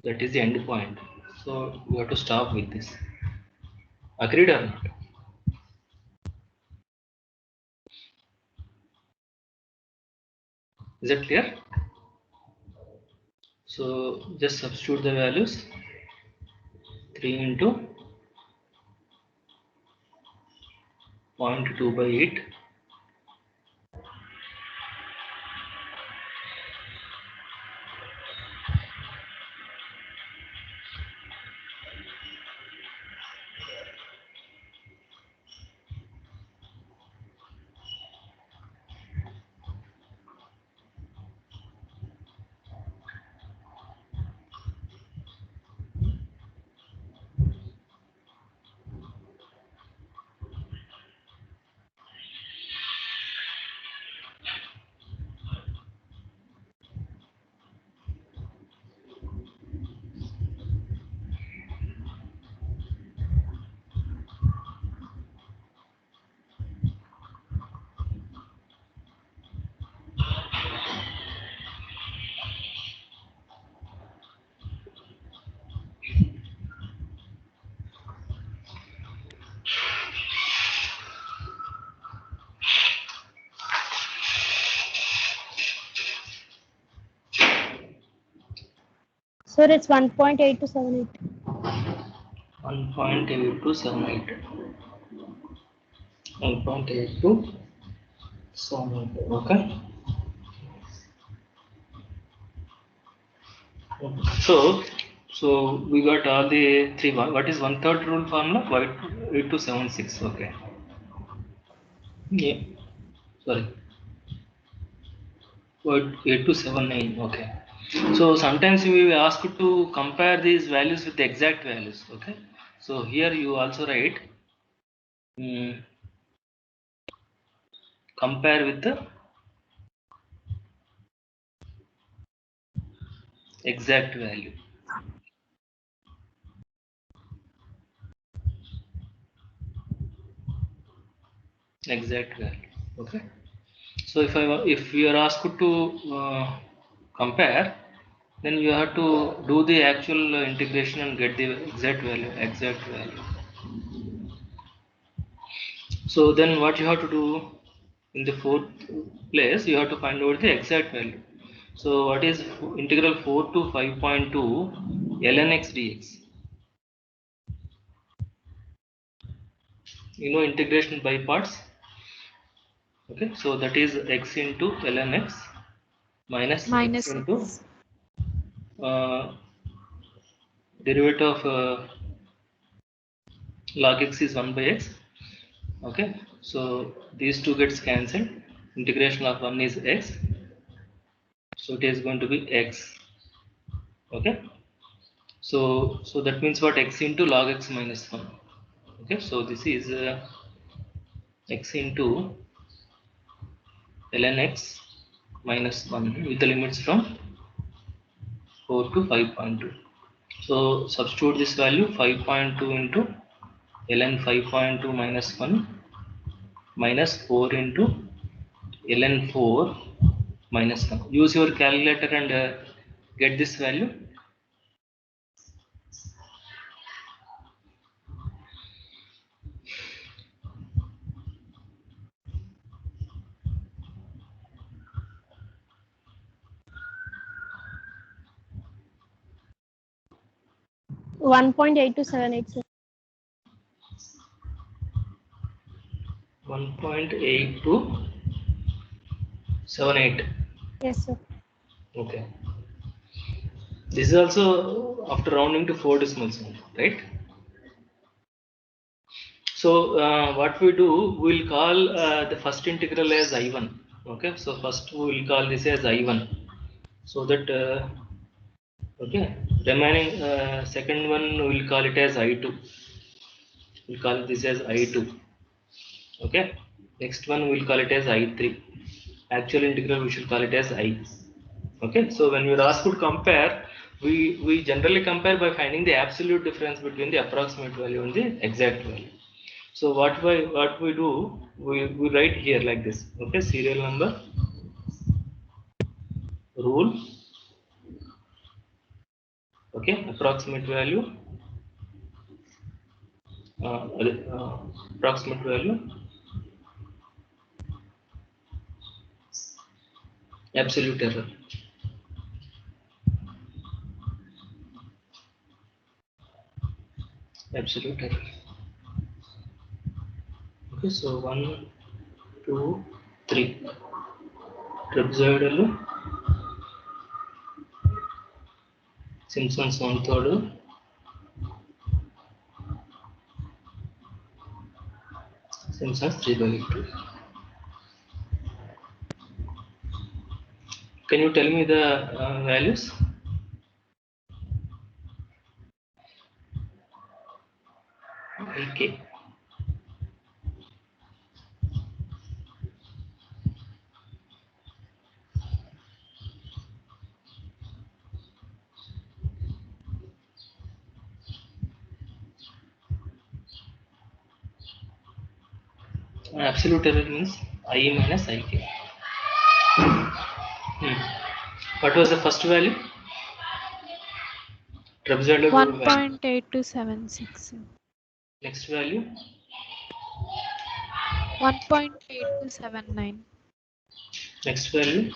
That is the end point. So we have to stop with this. Agreed or not? Is that clear? So just substitute the values. 3 into 0.2 by 8. Sir, it's 1.8 to 78. 1.8 to 78. 1.8 to 78. Okay. So we got all the three. What is 1/3 rule formula? 8 to 76. Okay. Yeah. Sorry. 8 to 79. Okay. So sometimes we will ask to compare these values with the exact values. Okay. So here you also write compare with the exact value. Exact value. Okay. So if you are asked to compare, then you have to do the actual integration and get the exact value. Exact value. So then what you have to do in the fourth place, you have to find out the exact value. So what is integral 4 to 5.2 ln x dx? You know integration by parts. Okay, so that is x into ln x minus x into derivative of log x is 1 by x. Okay, so these two gets cancelled. Integration of 1 is x, so it is going to be x. Okay, so that means what? X into log x minus 1. Okay, so this is x into ln x minus 1 with the limits from 4 to 5.2. So substitute this value 5.2 into ln 5.2 minus 1 minus 4 into ln 4 minus 1. Use your calculator and get this value. Sir, 1.8 to 78. Sir. 1.8 to 78. Yes, sir. Okay. This is also after rounding to 4 decimals, right? So what we do, we will call the first integral as I1. Okay, so first we will call this as I1, so that okay, remaining second one we will call it as I2. We'll call this as I2. Okay, next one we'll call it as I3. Actual integral we should call it as I. Okay, so when we are asked to compare, we generally compare by finding the absolute difference between the approximate value and the exact value. So what we do, we write here like this. Okay, serial number, rule, okay, approximate value, approximate value, absolute error. Absolute error. Okay, so 1, 2, 3. Trapezoidal, Simpson's 1/3, Simpson's 3/2. Can you tell me the values? Okay. Absolute error means I minus Ik. What was the first value? Trapezoidal rule value. 1.8 to 76. Next value? 1.8 to 79. Next value?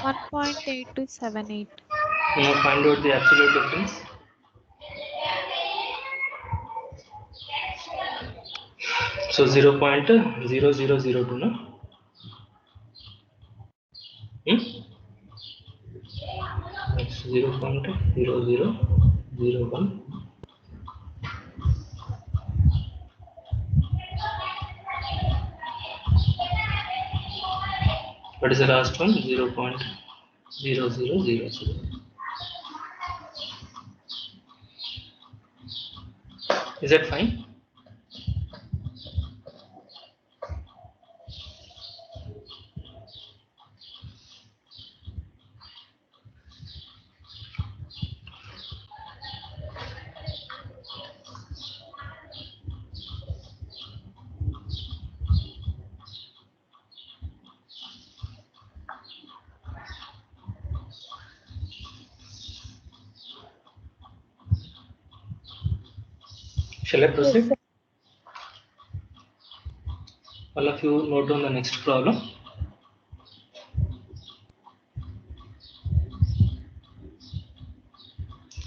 1.8 to 78. Now find out the absolute difference. So 0.0002, no? That's 0.0001. What is the last one? 0.0000. Is that fine? Shall I Yes, proceed? sir. All of you note down the next problem.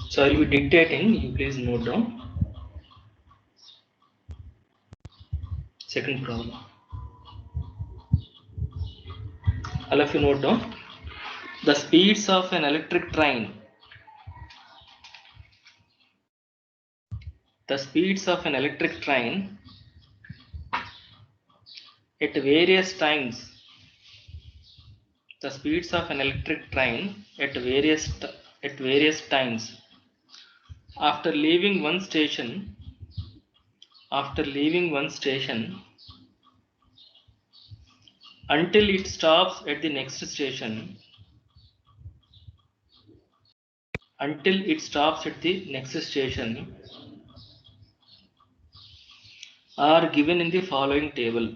So I will be dictating, you please note down. Second problem. All of you note down. The speeds of an electric train. The speeds of an electric train at various times. The speeds of an electric train at various times. After leaving one station, until it stops at the next station, are given in the following table.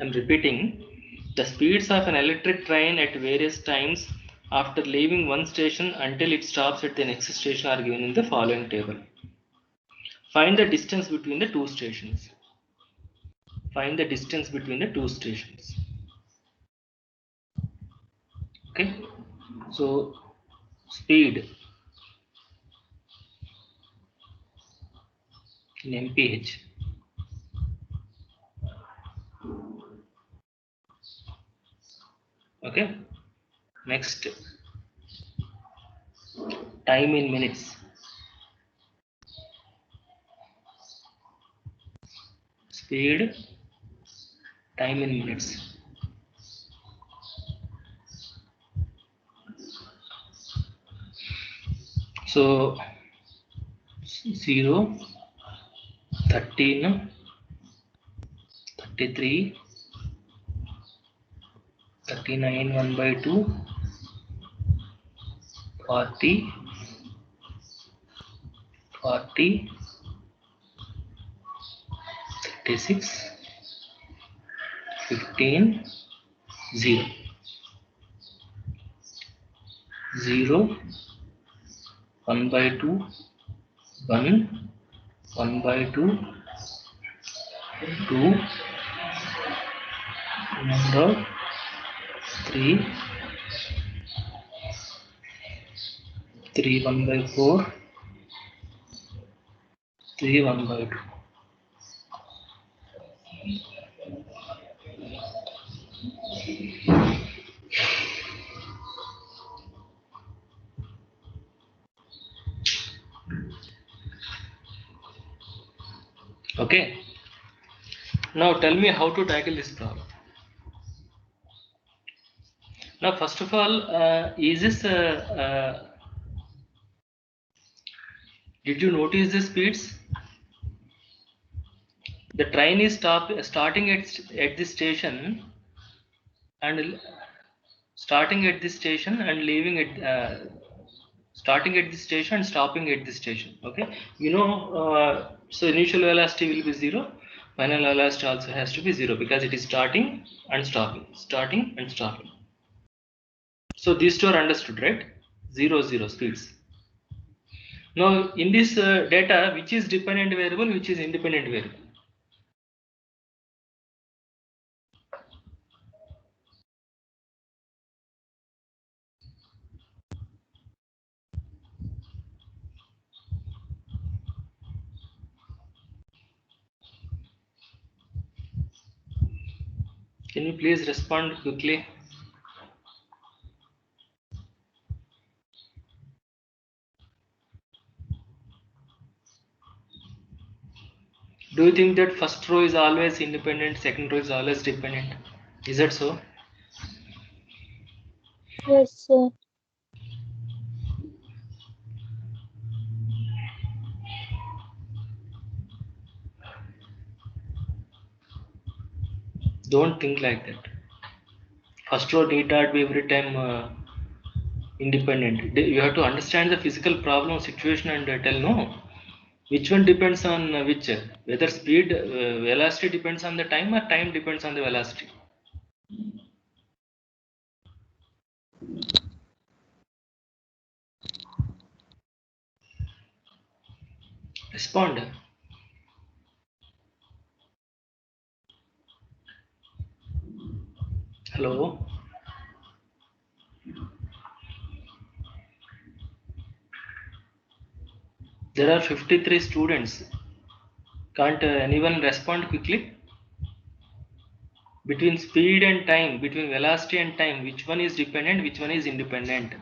I'm repeating. The speeds of an electric train at various times after leaving one station until it stops at the next station are given in the following table. Find the distance between the two stations. Okay. So speed in mph. Okay. Next, time in minutes. Speed, time in minutes. So 0, 13, 33, 39, 1 by 2, 40, 36, 15, 0. 0, 1 by 2, 1, 1 by 2, 2, number 3, 3, 1 by 4, 3, 1 by 2. Okay. Now tell me how to tackle this problem. Now first of all, did you notice the speeds? The train is starting at the station and starting at this station and leaving it, starting at this station and stopping at this station. Okay, so initial velocity will be 0, final velocity also has to be 0 because it is starting and stopping. So these two are understood, right? 0, 0 speeds. Now in this data, which is dependent variable, which is independent variable? Can you please respond quickly? Do you think that first row is always independent, second row is always dependent? Is that so? Yes, sir. Don't think like that. First row need not be every time independent. You have to understand the physical problem situation and tell no. Which one depends on which? Whether speed, velocity depends on the time or time depends on the velocity. Respond. Hello. There are 53 students. Can't anyone respond quickly? Between speed and time, between velocity and time, which one is dependent, which one is independent?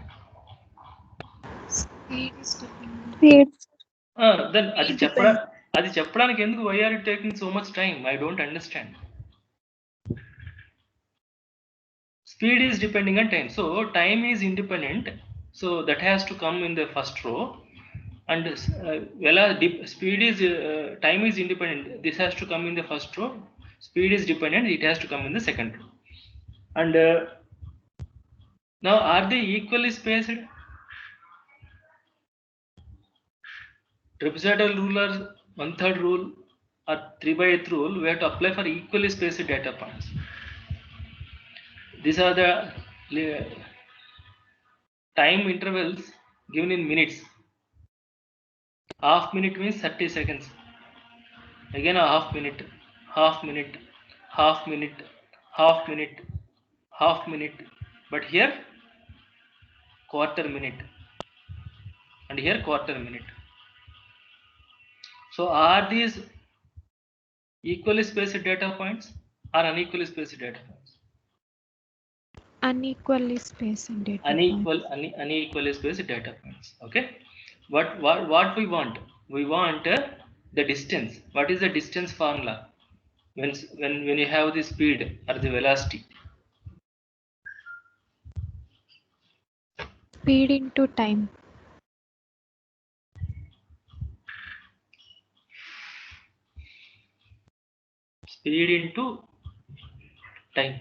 Speed is dependent. Speed. Then అది చెప్పడానికి ఎందుకు why are you taking so much time? I don't understand. Speed is depending on time, so time is independent, so that has to come in the first row, and speed is time is independent, this has to come in the first row. Speed is dependent, it has to come in the second row. And now are they equally spaced? Trapezoidal rule or 1/3 rule or 3/8 rule, we have to apply for equally spaced data points. These are the time intervals given in minutes. Half minute means 30 seconds. Again a half minute, half minute, half minute, half minute, half minute. But here quarter minute, and here quarter minute. So are these equally spaced data points or unequally spaced data points? Unequally spaced data points. Unequally spaced data points. Okay. What we want? We want the distance. What is the distance formula when you have the speed or the velocity? Speed into time. Speed into time.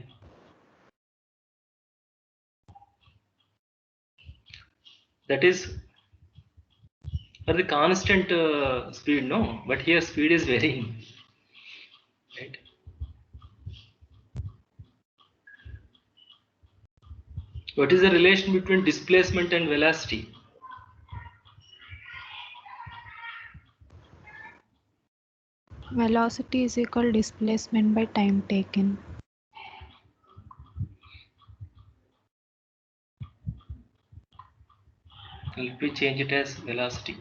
That is for the constant speed, no? But here speed is varying, right? What is the relation between displacement and velocity? Velocity is equal displacement by time taken. Let me change it as velocity.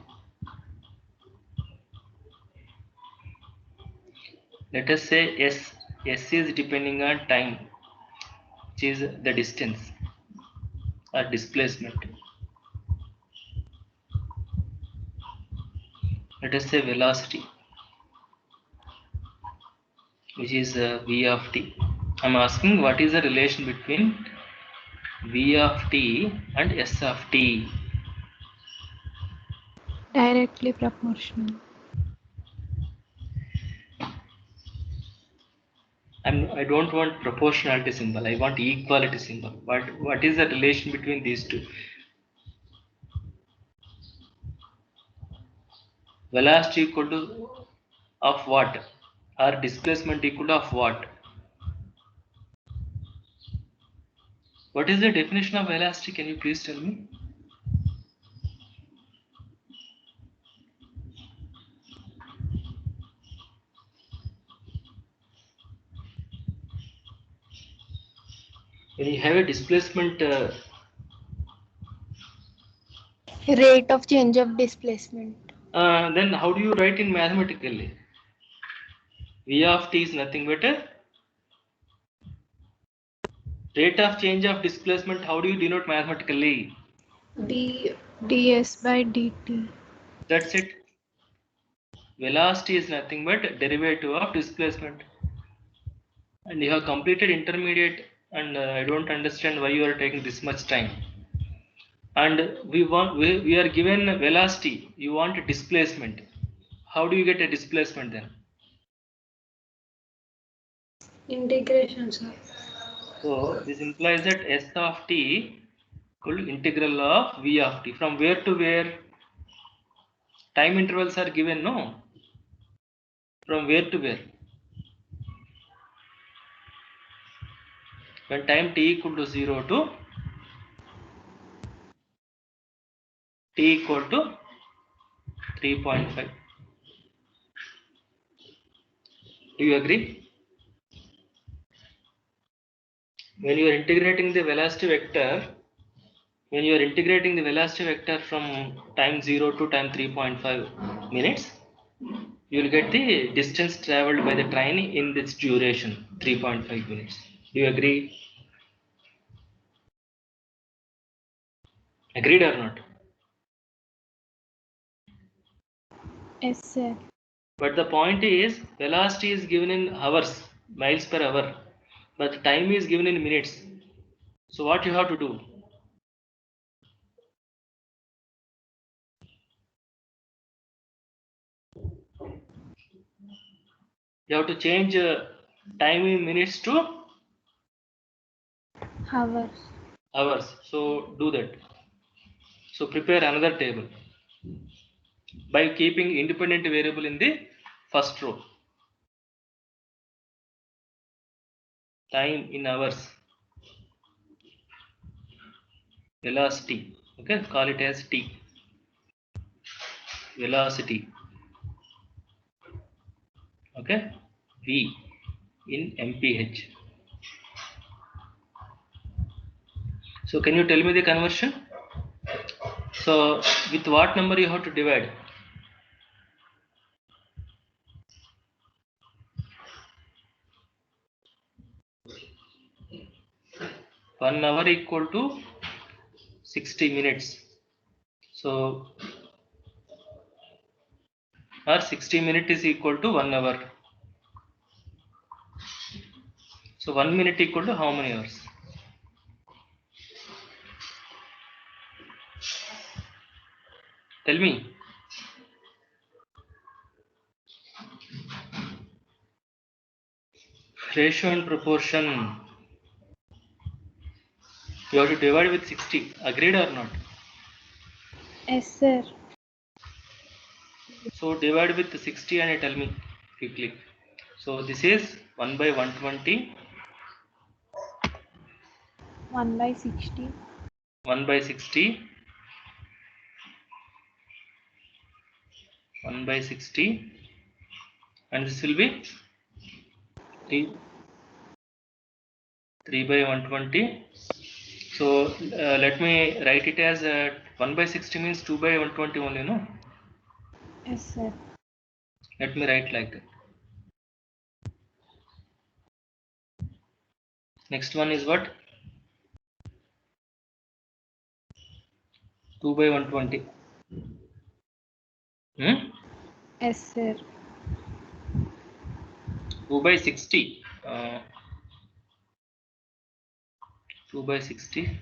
Let us say S is depending on time, which is the distance or displacement. Let us say velocity, which is V of t. I'm asking what is the relation between V of t and S of t? Directly proportional. I don't want proportionality symbol, I want equality symbol. What is the relation between these two? Velocity equal to of what, or displacement equal to of what? What is the definition of velocity? Can you please tell me? When you have a displacement, Rate of change of displacement. then how do you write in mathematically? V of t is nothing but Rate of change of displacement, how do you denote mathematically? ds by dt. That's it. Velocity is nothing but derivative of displacement. And you have completed intermediate, and I don't understand why you are taking this much time. And we are given velocity. You want displacement. How do you get a displacement then? Integration, sir. So this implies that S of t equal to integral of V of t. From where to where? Time intervals are given, no? From where to where? When time t equal to 0 to t equal to 3.5. Do you agree? When you are integrating the velocity vector, from time 0 to time 3.5 minutes, you will get the distance traveled by the train in this duration, 3.5 minutes. Do you agree? Agreed or not? Yes, sir. But the point is, velocity is given in hours, miles per hour, but time is given in minutes. So what you have to do? You have to change time in minutes to Hours. So do that. So prepare another table by keeping independent variable in the first row. Time in hours. Velocity. Okay, call it as t. Velocity. Okay, v in mph. So can you tell me the conversion? So with what number you have to divide? One hour equal to 60 minutes. So or 60 minutes is equal to 1 hour. So 1 minute equal to how many hours? Tell me. Ratio and proportion. You have to divide with 60. Agreed or not? Yes, sir. So divide with 60 and tell me quickly. So this is 1 by 120. 1 by 60. 1 by 60. 1 by 60. And this will be 3 by 120. So let me write it as 1 by 60 means 2 by 120 only, no? Yes, sir. Let me write like that. Next one is what? 2 by 120. Yes, sir. 2 by 60. 2 by 60.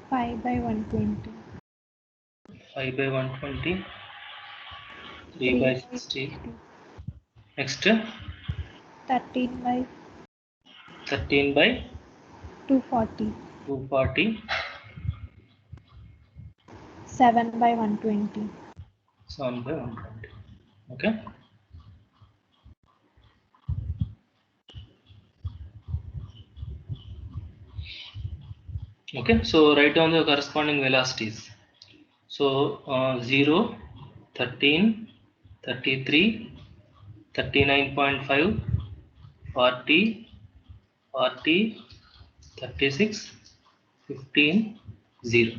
5 by 120. 5 by 120. 3 by 60. Next 13 by 13 by 240. 240. 7 by 120. 7 by 120. Okay. Okay, so write down the corresponding velocities. So 0, 13, 33, 39.5, 40, 40, 36, 15, 0.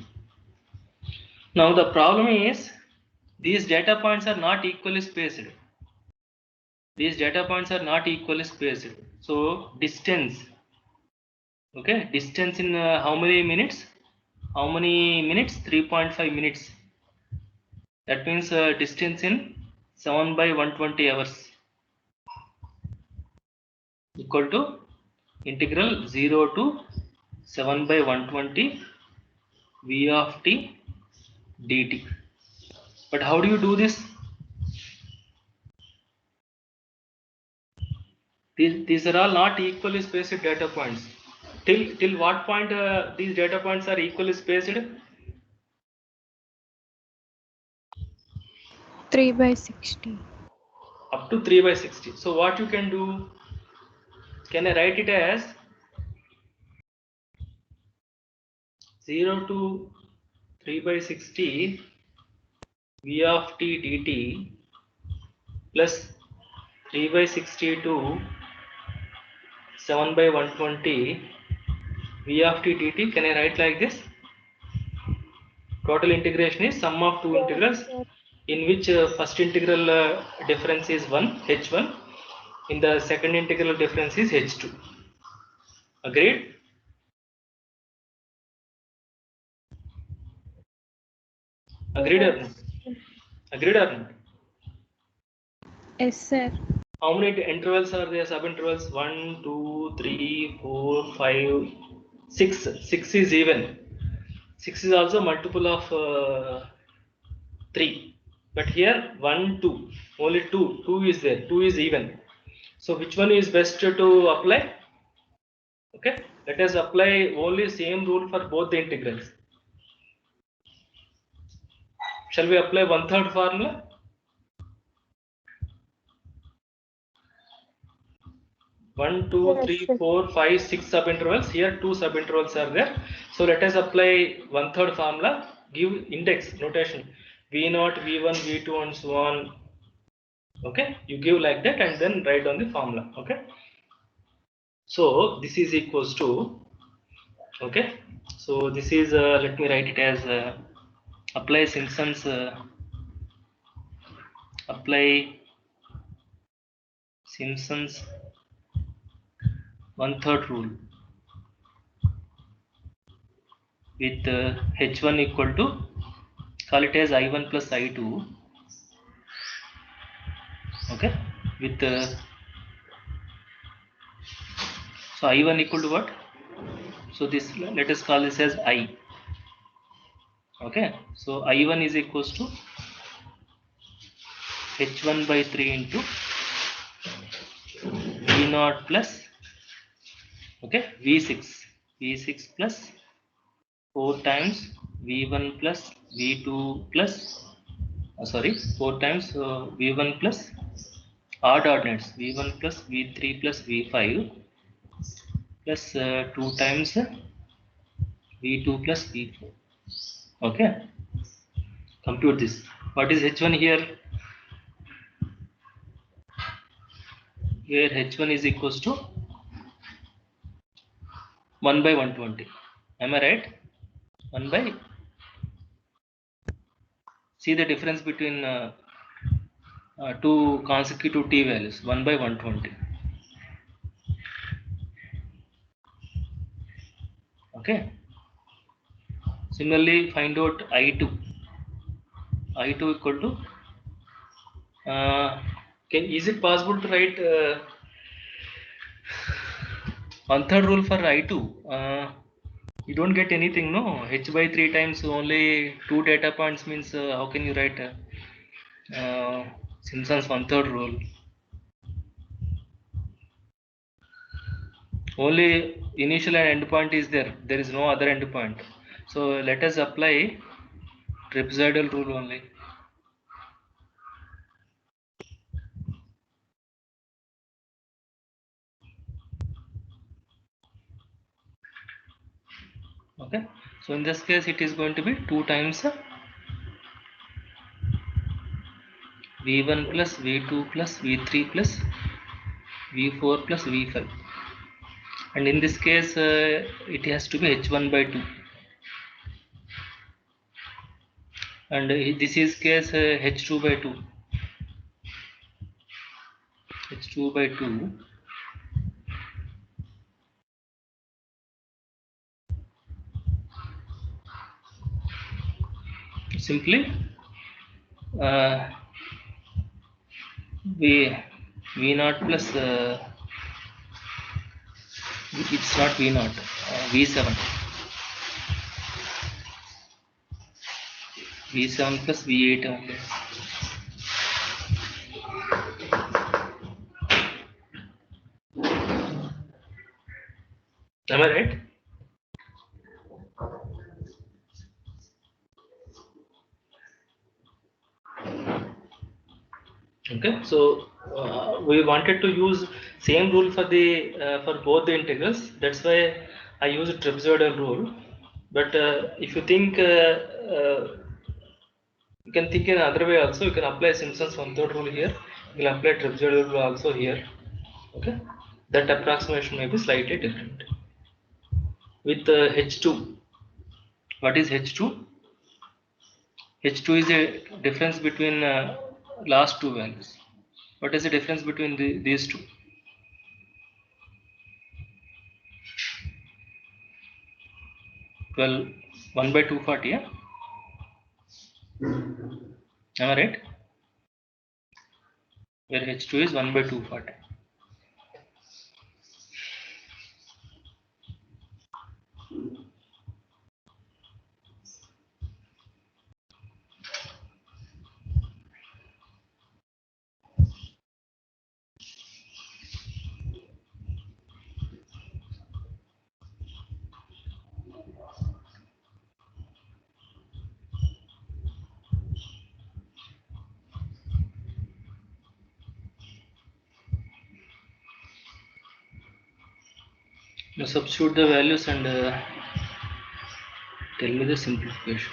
Now the problem is these data points are not equally spaced. these data points are not equally spaced. So distance, okay, distance in how many minutes? How many minutes? 3.5 minutes. That means distance in 7 by 120 hours equal to integral 0 to 7 by 120 v of t dt. But how do you do this? These are all not equally spaced data points. Till what point these data points are equally spaced? 3 by 60. Up to 3 by 60. So what you can do? Can I write it as 0 to 3 by 60 v of t dt plus 3 by 60 to 7 by 120 v of t dt. Can I write like this? Total integration is sum of two integrals, in which first integral difference is 1 h1, in the second integral difference is h2. Agreed? Agreed or not? Agreed or not? Yes, sir. How many intervals are there? Subintervals 1, 2, 3, 4, 5, 6. 6 is even. 6 is also multiple of 3. But here 1, 2. Only 2. 2 is there. 2 is even. So which one is best to apply? Okay. Let us apply only same rule for both the integrals. Shall we apply 1/3 formula? 1, 2, 3, 4, 5, 6 subintervals. Here 2 subintervals are there. So let us apply 1/3 formula. Give index notation V0, V1, V2 and so on. Okay, you give like that and then write down the formula. Okay, so this is equals to, okay, so this is let me write it as apply Simpson's apply Simpson's 1/3 rule with h1 equal to, call it as I1 plus I2, okay, with so I1 equal to what? So this, let us call this as I. Okay, so I1 is equals to h1 by 3 into V0 plus, okay, V6 plus 4 times V1 plus V2 plus 4 times V1 plus odd ordinates V1 plus V3 plus V5 plus 2 times V2 plus V4. Okay, compute this. What is H1 here? Here H1 is equals to 1 by 120. Am I right? 1 by, see the difference between two consecutive t values, 1 by 120. Okay. Similarly, find out I2. I2 equal to, is it possible to write 1/3 rule for I2? You don't get anything, no? H by 3 times only 2 data points means how can you write Simpson's 1/3 rule? Only initial and end point is there. There is no other end point. So let us apply trapezoidal rule only. Okay. So in this case, it is going to be 2 times V1 plus V2 plus V3 plus V4 plus V5. And in this case, it has to be H1 by 2. And this is case H2 by 2. 2 by 2 simply v naught plus it's not v naught, v7 plus v8 only. Am I right? Okay, so we wanted to use same rule for the for both the integrals. That's why I use a trapezoidal rule. But if you think you can think in another way also. You can apply Simpson's one-third rule here. You can apply trapezoidal rule also here. Okay, that approximation may be slightly different. With H2, what is H2? H2 is a difference between last two values. What is the difference between these two? Well, 1 by 240, yeah? Am I right? Where H2 is 1 by 240. Now substitute the values and tell me the simplification.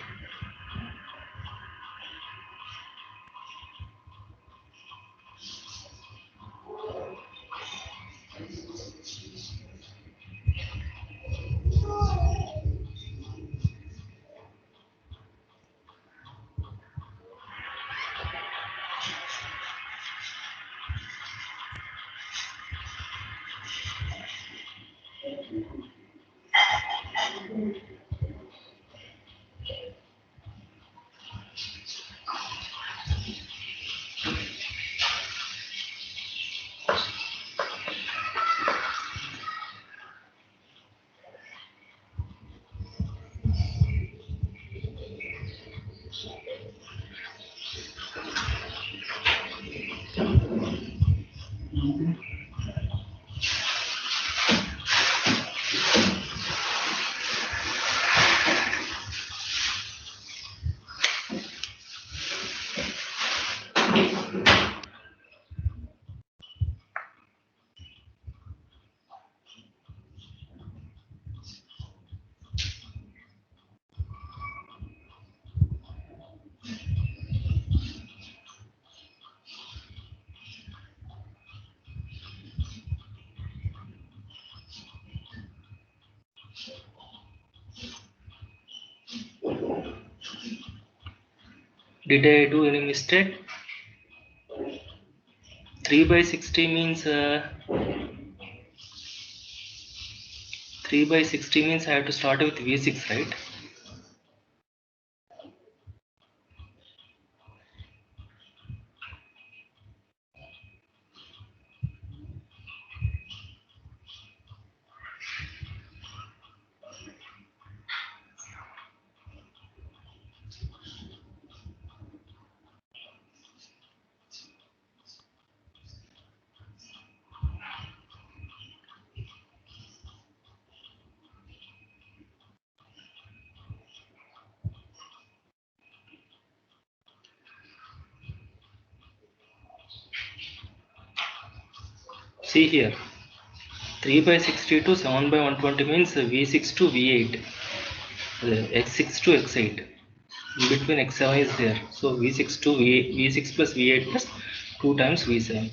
Did I do any mistake? 3 by 60 means 3 by 60 means I have to start with V6, right? See here, 3 by 60 to 7 by 120 means V6 to V8, X6 to X8. In between X7 is there. So V6 to V8, V6 plus V8 plus 2 times V7.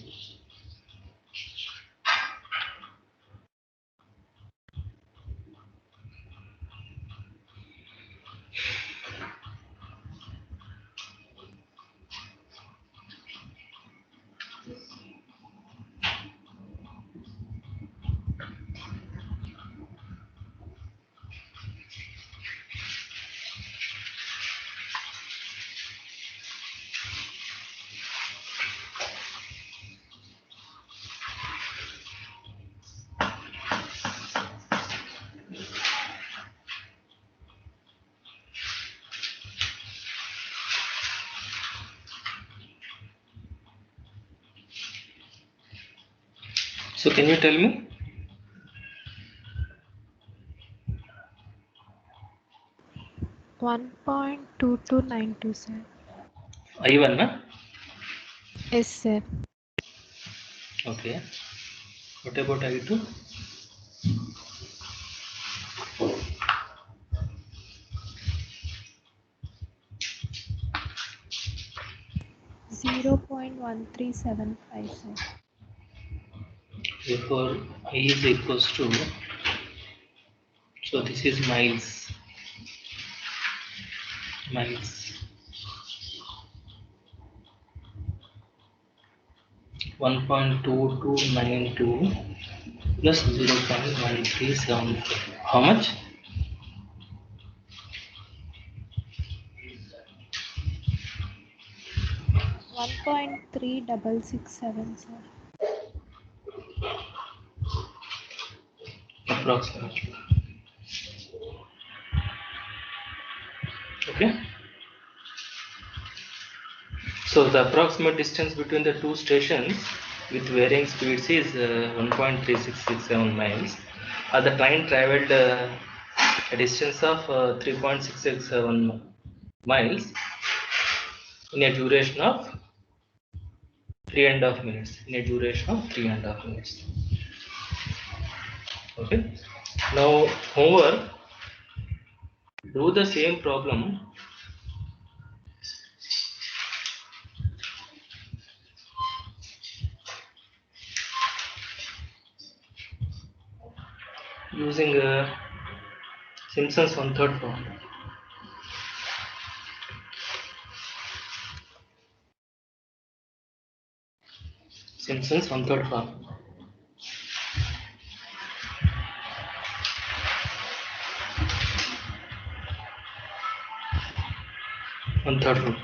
So can you tell me? $1.2292, sir. I1, na? Yes, sir. Okay. What about I2? 0.1375, sir. Therefore, I is equals to, so this is miles. 1.2292 plus 0.137. How much? 1.3667, sir. Approximately. Okay. So the approximate distance between the two stations with varying speeds is 1.3667 miles. The train traveled a distance of 3.667 miles in a duration of 3.5 minutes. Okay. Now homework, do the same problem using Simpson's 1/3 form. Simpson's 1/3 form. One-third rule.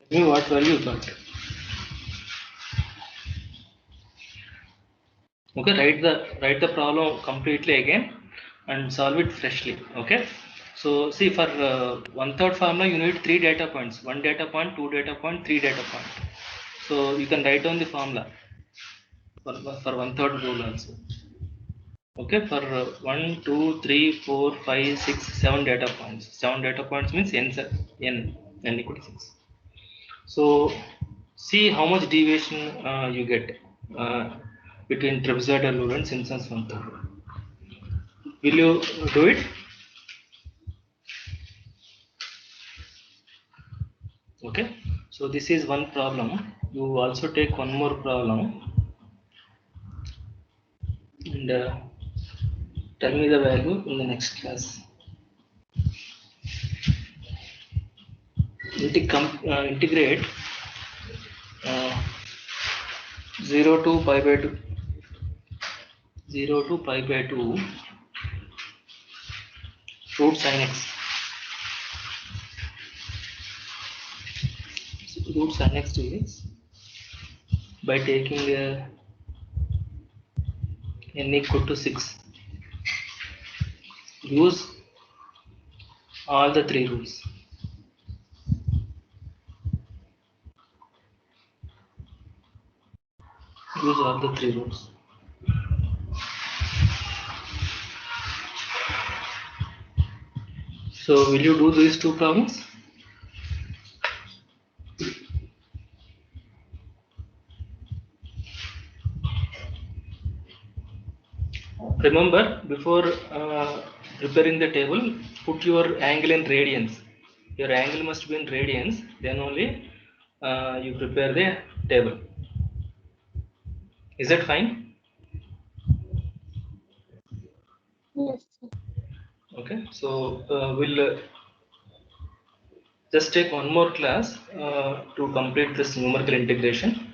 Tell me what value you got. Okay, write the problem completely again and solve it freshly. Okay. So see, for 1/3 formula you need 3 data points. 1 data point, 2 data point, 3 data point. So you can write down the formula for 1/3 rule also. Okay, for 1, 2, 3, 4, 5, 6, 7 data points. 7 data points means n equal to 6. So see how much deviation you get between trapezoidal rule and Simpson's 1/3 rule. Will you do it? Okay. So this is one problem. You also take one more problem and tell me the value in the next class. Integrate 0 to pi by 2 root sin x. Root sin x dx by taking n equal to 6. Use all the 3 rules. Use all the 3 rules. So will you do these 2 problems? Remember, before preparing the table, put your angle in radians. Your angle must be in radians, then only you prepare the table. Is that fine? Yes, sir. Okay, so we'll just take one more class to complete this numerical integration.